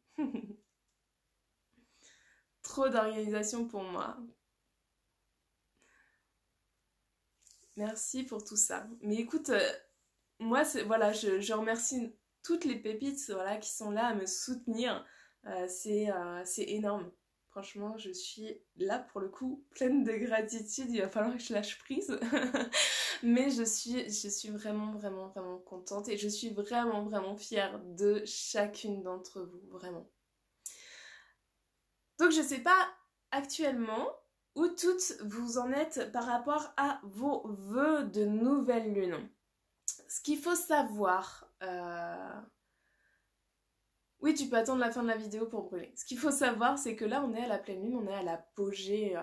Trop d'organisation pour moi. Merci pour tout ça. Mais écoute, moi, voilà, je remercie toutes les pépites voilà, qui sont là à me soutenir. C'est énorme. Franchement, je suis là pour le coup pleine de gratitude. Il va falloir que je lâche prise. Mais je suis vraiment contente et je suis vraiment fière de chacune d'entre vous. Vraiment. Donc je sais pas actuellement où toutes vous en êtes par rapport à vos vœux de nouvelle lune. Ce qu'il faut savoir... Oui, tu peux attendre la fin de la vidéo pour brûler. Ce qu'il faut savoir, c'est que là, on est à la pleine lune, on est à l'apogée.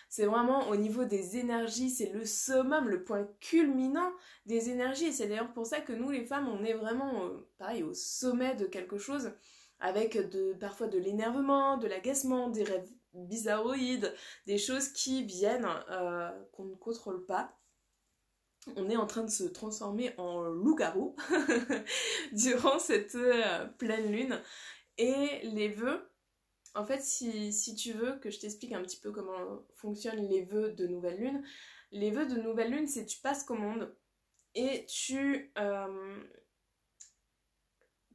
C'est vraiment au niveau des énergies, c'est le summum, le point culminant des énergies. Et c'est d'ailleurs pour ça que nous, les femmes, on est vraiment, pareil, au sommet de quelque chose, avec parfois de l'énervement, de l'agacement, des rêves bizarroïdes, des choses qui viennent, qu'on ne contrôle pas. On est en train de se transformer en loup-garou durant cette pleine lune. Et les vœux, en fait, si tu veux que je t'explique un petit peu comment fonctionnent les vœux de nouvelle lune, les vœux de nouvelle lune, c'est tu passes commande et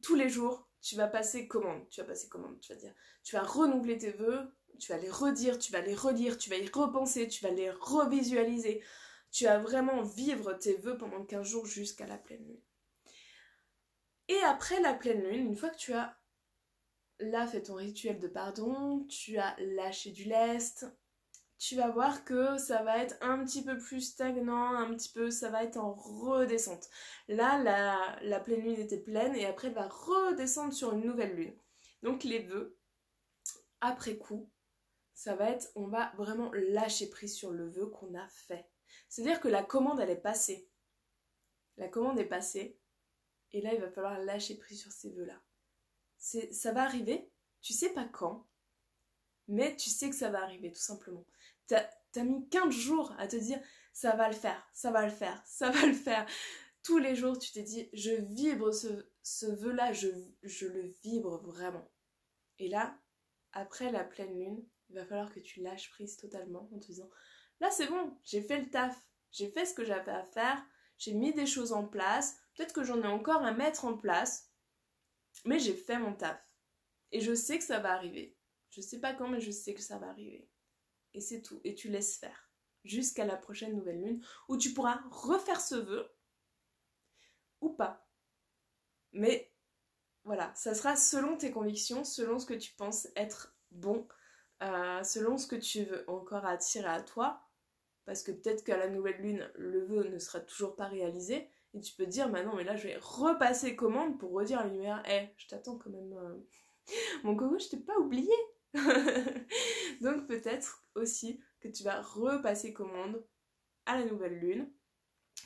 tous les jours, tu vas passer commande. Tu vas dire, tu vas renouveler tes vœux, tu vas les redire, tu vas les relire, tu vas y repenser, tu vas les revisualiser. Tu vas vraiment vivre tes vœux pendant 15 jours jusqu'à la pleine lune. Et après la pleine lune, une fois que tu as là fait ton rituel de pardon, tu as lâché du lest, tu vas voir que ça va être un petit peu plus stagnant, ça va être en redescente. Là, la pleine lune était pleine et après elle va redescendre sur une nouvelle lune. Donc les vœux, après coup, ça va être, on va vraiment lâcher prise sur le vœu qu'on a fait. C'est-à-dire que la commande, elle est passée. La commande est passée. Et là, il va falloir lâcher prise sur ces vœux-là. Ça va arriver. Tu sais pas quand. Mais tu sais que ça va arriver, tout simplement. T'as mis 15 jours à te dire, ça va le faire, ça va le faire, ça va le faire. Tous les jours, tu t'es dit, je vibre ce vœu-là, je le vibre vraiment. Et là, après la pleine lune, il va falloir que tu lâches prise totalement en te disant, là c'est bon, j'ai fait le taf, j'ai fait ce que j'avais à faire, j'ai mis des choses en place, peut-être que j'en ai encore à mettre en place, mais j'ai fait mon taf. Et je sais que ça va arriver. Je sais pas quand, mais je sais que ça va arriver. Et c'est tout. Et tu laisses faire. Jusqu'à la prochaine nouvelle lune, où tu pourras refaire ce vœu, ou pas. Mais voilà, ça sera selon tes convictions, selon ce que tu penses être bon, selon ce que tu veux encore attirer à toi, parce que peut-être qu'à la nouvelle lune, le vœu ne sera toujours pas réalisé, et tu peux te dire, bah non, mais là, je vais repasser commande pour redire à l'univers, je t'attends quand même, mon coco, je t'ai pas oublié. Donc peut-être aussi que tu vas repasser commande à la nouvelle lune,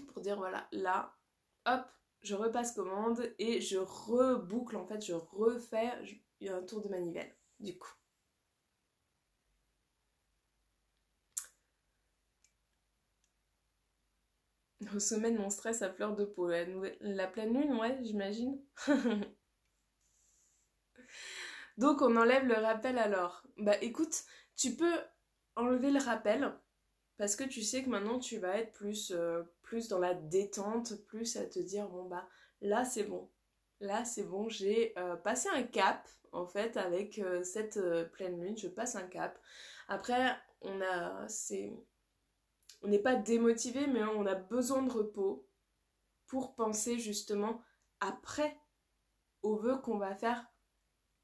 pour dire, voilà, là, hop, je repasse commande, et je reboucle, en fait, je refais un tour de manivelle, du coup. Au sommet de mon stress à fleur de peau. La pleine lune, ouais, j'imagine. Donc on enlève le rappel alors. Bah écoute, tu peux enlever le rappel parce que tu sais que maintenant tu vas être plus plus dans la détente, plus à te dire bon bah là c'est bon. Là c'est bon, j'ai passé un cap en fait avec cette pleine lune, je passe un cap. Après on n'est pas démotivé mais on a besoin de repos pour penser justement après aux vœux qu'on va faire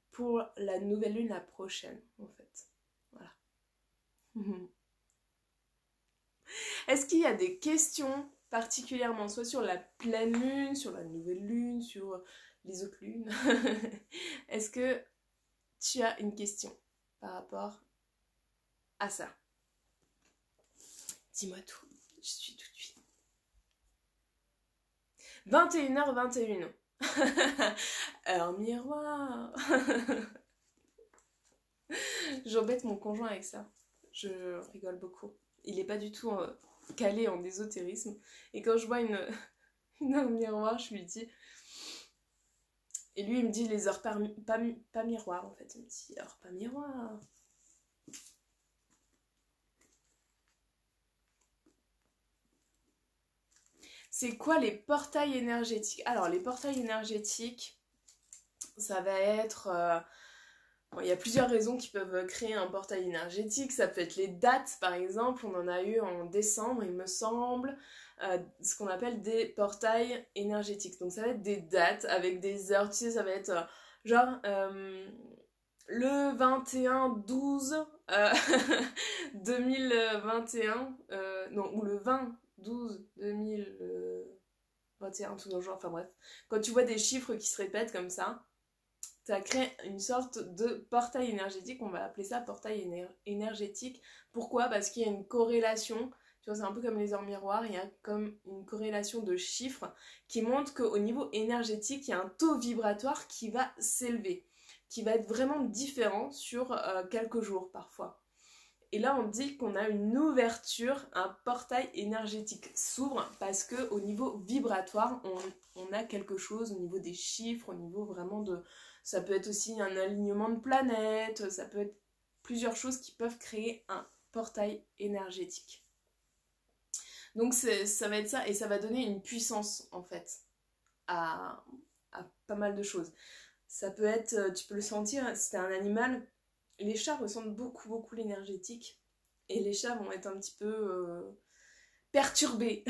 pour la nouvelle lune, la prochaine en fait. Voilà. Est-ce qu'il y a des questions particulièrement, soit sur la pleine lune, sur la nouvelle lune, sur les autres lunes? Est-ce que tu as une question par rapport à ça? Dis-moi tout, je suis tout de suite. 21h21. Heure miroir. J'embête mon conjoint avec ça. Je rigole beaucoup. Il est pas du tout calé en ésotérisme. Et quand je vois une heure miroir, je lui dis... Et lui, il me dit les heures pas miroir, en fait. Il me dit heures pas miroir. C'est quoi les portails énergétiques? Alors, les portails énergétiques, ça va être... Bon, il y a plusieurs raisons qui peuvent créer un portail énergétique. Ça peut être les dates, par exemple. On en a eu en décembre, il me semble, ce qu'on appelle des portails énergétiques. Donc ça va être des dates avec des heures. Tu sais, ça va être genre le 21-12 2021. Non, ou le 20-12 2021, tout dans le genre. Enfin bref. Quand tu vois des chiffres qui se répètent comme ça, ça crée une sorte de portail énergétique, on va appeler ça portail énergétique. Pourquoi? Parce qu'il y a une corrélation, tu vois, c'est un peu comme les heures miroirs, il y a comme une corrélation de chiffres qui montre qu'au niveau énergétique, il y a un taux vibratoire qui va s'élever, qui va être vraiment différent sur quelques jours parfois. Et là, on dit qu'on a une ouverture, un portail énergétique s'ouvre parce qu'au niveau vibratoire, on a quelque chose au niveau des chiffres, au niveau vraiment de... Ça peut être aussi un alignement de planètes, ça peut être plusieurs choses qui peuvent créer un portail énergétique. Donc ça va être ça, et ça va donner une puissance en fait à pas mal de choses. Ça peut être, tu peux le sentir, si t'es un animal, les chats ressentent beaucoup l'énergétique, et les chats vont être un petit peu perturbés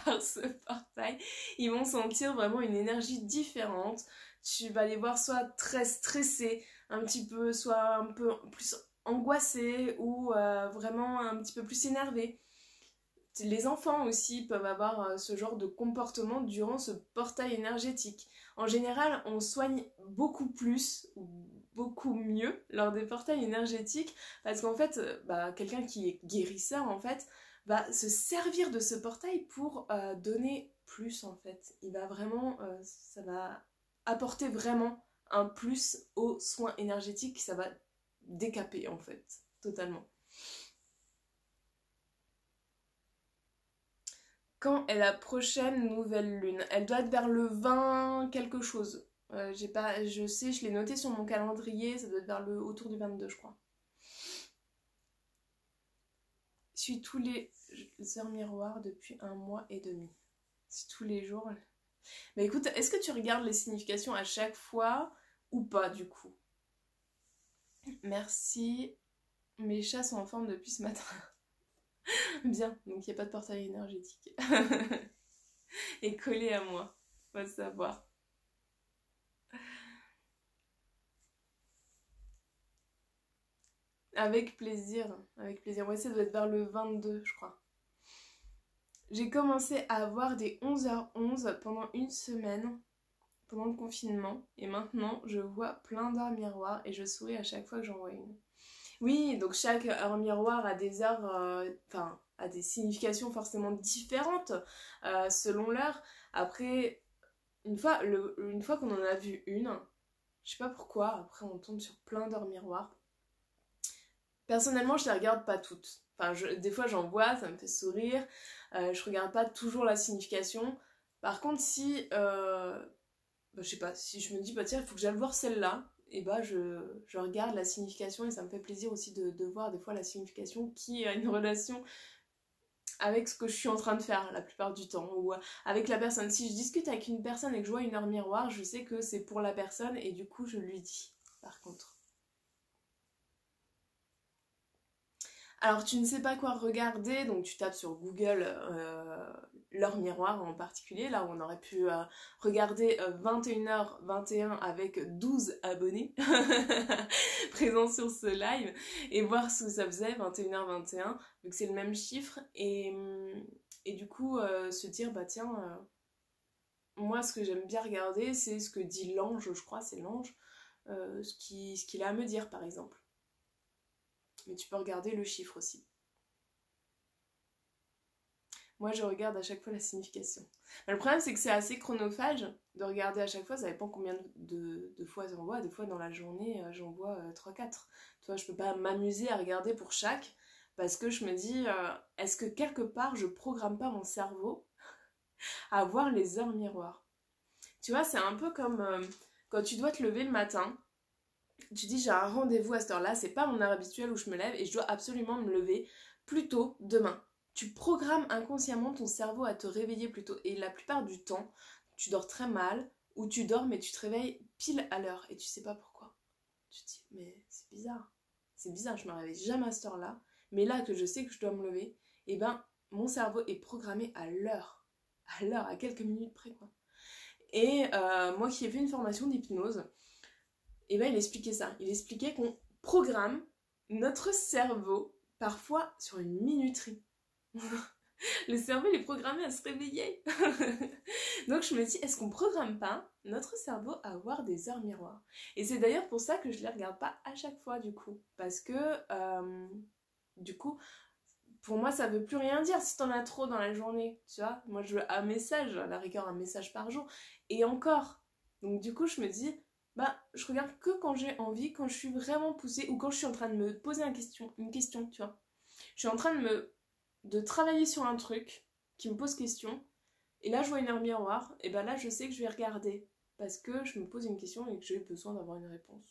par ce portail. Ils vont sentir vraiment une énergie différente. Tu vas les voir soit très stressés, un petit peu, soit un peu plus angoissés, ou vraiment un petit peu plus énervés. Les enfants aussi peuvent avoir ce genre de comportement durant ce portail énergétique. En général, on soigne beaucoup plus, beaucoup mieux lors des portails énergétiques, parce qu'en fait, quelqu'un qui est guérisseur, en fait, va se servir de ce portail pour donner plus, en fait. Il va vraiment, ça va apporter vraiment un plus aux soins énergétiques, ça va décaper, en fait, totalement. Quand est la prochaine nouvelle lune? Elle doit être vers le 20 quelque chose. Je sais, je l'ai noté sur mon calendrier, ça doit être autour du 22, je crois. Je suis tous les heures miroirs depuis 1 mois et demi. C'est tous les jours. Mais écoute, est-ce que tu regardes les significations à chaque fois ou pas du coup? Merci. Mes chats sont en forme depuis ce matin. Bien, donc il n'y a pas de portail énergétique. Et collé à moi, faut savoir. Avec plaisir, avec plaisir. Ouais, ça doit être vers le 22, je crois. J'ai commencé à avoir des 11h11 pendant une semaine, pendant le confinement, et maintenant je vois plein d'heures miroirs et je souris à chaque fois que j'en vois une. Oui, donc chaque heure miroir a des heures, a des significations forcément différentes selon l'heure. Après, une fois qu'on en a vu une, je sais pas pourquoi, après on tombe sur plein d'heures miroirs. Personnellement, je les regarde pas toutes. Enfin, des fois j'en vois, ça me fait sourire. Je regarde pas toujours la signification. Par contre, si, je sais pas, si je me dis, tiens, il faut que j'aille voir celle-là, et je regarde la signification, et ça me fait plaisir aussi de voir des fois la signification qui a une relation avec ce que je suis en train de faire la plupart du temps, ou avec la personne. Si je discute avec une personne et que je vois une heure miroir, je sais que c'est pour la personne et du coup je lui dis, par contre. Alors tu ne sais pas quoi regarder, donc tu tapes sur Google l'heure miroir en particulier, là où on aurait pu regarder 21h21 avec 12 abonnés présents sur ce live et voir ce que ça faisait 21h21, vu que c'est le même chiffre, et du coup se dire bah tiens, moi ce que j'aime bien regarder c'est ce que dit l'ange, je crois c'est l'ange, ce qu'il a à me dire par exemple. Mais tu peux regarder le chiffre aussi. Moi, je regarde à chaque fois la signification. Mais le problème, c'est que c'est assez chronophage de regarder à chaque fois. Ça dépend combien de fois j'en vois. Des fois, dans la journée, j'en vois 3-4. Tu vois, je peux pas m'amuser à regarder pour chaque. Parce que je me dis, est-ce que quelque part, je programme pas mon cerveau à voir les heures miroirs? Tu vois, c'est un peu comme quand tu dois te lever le matin. Tu dis, j'ai un rendez-vous à cette heure-là. C'est pas mon heure habituelle où je me lève. Et je dois absolument me lever plus tôt demain. Tu programmes inconsciemment ton cerveau à te réveiller plus tôt. Et la plupart du temps, tu dors très mal ou tu dors mais tu te réveilles pile à l'heure et tu sais pas pourquoi. Tu te dis, mais c'est bizarre. C'est bizarre, je me réveille jamais à cette heure-là. Mais là que je sais que je dois me lever, et ben mon cerveau est programmé à l'heure. À l'heure, à quelques minutes près quoi. Et moi qui ai fait une formation d'hypnose, et ben il expliquait ça. Il expliquait qu'on programme notre cerveau parfois sur une minuterie. Le cerveau il est programmé à se réveiller. Donc je me dis, est-ce qu'on programme pas notre cerveau à avoir des heures miroirs? Et c'est d'ailleurs pour ça que je les regarde pas à chaque fois du coup. Parce que du coup, pour moi ça veut plus rien dire si t'en as trop dans la journée. Tu vois, moi je veux un message, à la rigueur un message par jour. Et encore. Donc du coup je me dis, bah je regarde que quand j'ai envie, quand je suis vraiment poussée ou quand je suis en train de me poser une question, tu vois. Je suis en train de travailler sur un truc qui me pose question, et là je vois une heure miroir, et ben là je sais que je vais regarder, parce que je me pose une question et que j'ai besoin d'avoir une réponse.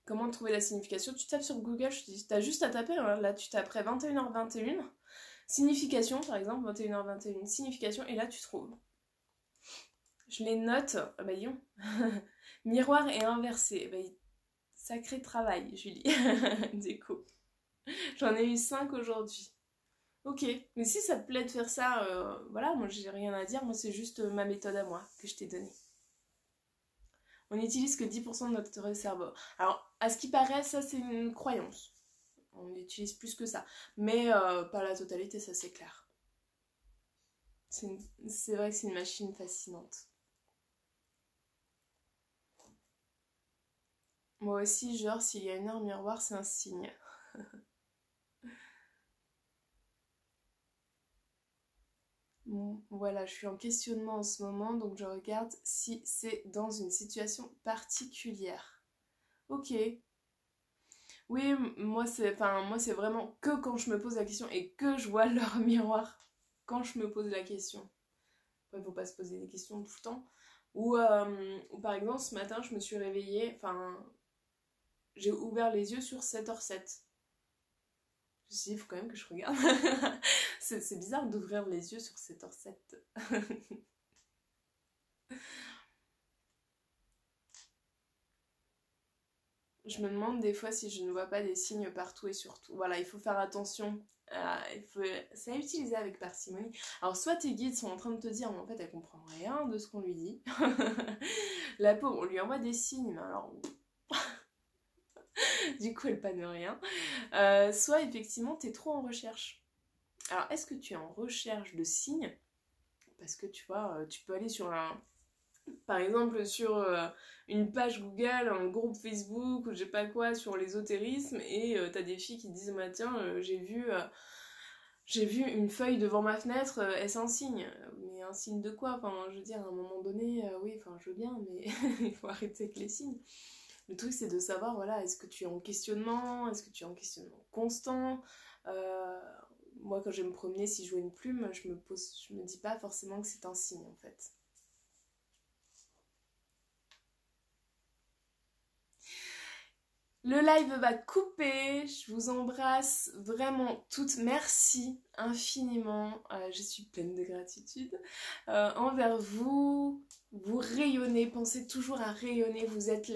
Comment trouver la signification? Tu tapes sur Google, je te dis, t'as juste à taper, hein, là tu taperais 21h21, signification par exemple, 21h21, signification, et là tu trouves. Je les note, ah bah yon. Miroir et inversé, bah, sacré travail Julie, du coup. J'en ai eu 5 aujourd'hui. Ok, mais si ça te plaît de faire ça, voilà, moi j'ai rien à dire, moi c'est juste ma méthode à moi que je t'ai donnée. On n'utilise que 10% de notre cerveau. Alors, à ce qui paraît, ça c'est une croyance. On utilise plus que ça. Mais pas la totalité, ça c'est clair. C'est vrai que c'est une machine fascinante. Moi aussi, genre, s'il y a une heure miroir, c'est un signe. Bon, voilà, je suis en questionnement en ce moment, donc je regarde si c'est dans une situation particulière. Ok. Oui, moi c'est vraiment que quand je me pose la question et que je vois leur miroir quand je me pose la question. Après, il faut pas se poser des questions tout le temps. Ou par exemple, ce matin, je me suis réveillée, j'ai ouvert les yeux sur 7h07. Je me suis dit, il faut quand même que je regarde. C'est bizarre d'ouvrir les yeux sur 7h07. Je me demande des fois si je ne vois pas des signes partout et surtout. Voilà, il faut faire attention. C'est à utiliser avec parcimonie. Alors, soit tes guides sont en train de te dire, mais en fait, elle comprend rien de ce qu'on lui dit. La pauvre, on lui envoie des signes, mais alors, du coup, elle panne rien. Soit, effectivement, t'es trop en recherche. Alors, est-ce que tu es en recherche de signes? Parce que tu vois, tu peux aller sur par exemple sur une page Google, un groupe Facebook ou je sais pas quoi sur l'ésotérisme et t'as des filles qui disent bah tiens j'ai vu une feuille devant ma fenêtre, est-ce un signe? Mais un signe de quoi? Enfin je veux dire à un moment donné oui enfin je veux bien mais il faut arrêter avec les signes. Le truc c'est de savoir voilà est-ce que tu es en questionnement, est-ce que tu es en questionnement constant. Euh, Moi quand je vais me promener si je vois une plume je me dis pas forcément que c'est un signe en fait. Le live va couper, je vous embrasse vraiment toutes, merci infiniment, je suis pleine de gratitude envers vous, vous rayonnez, pensez toujours à rayonner, vous êtes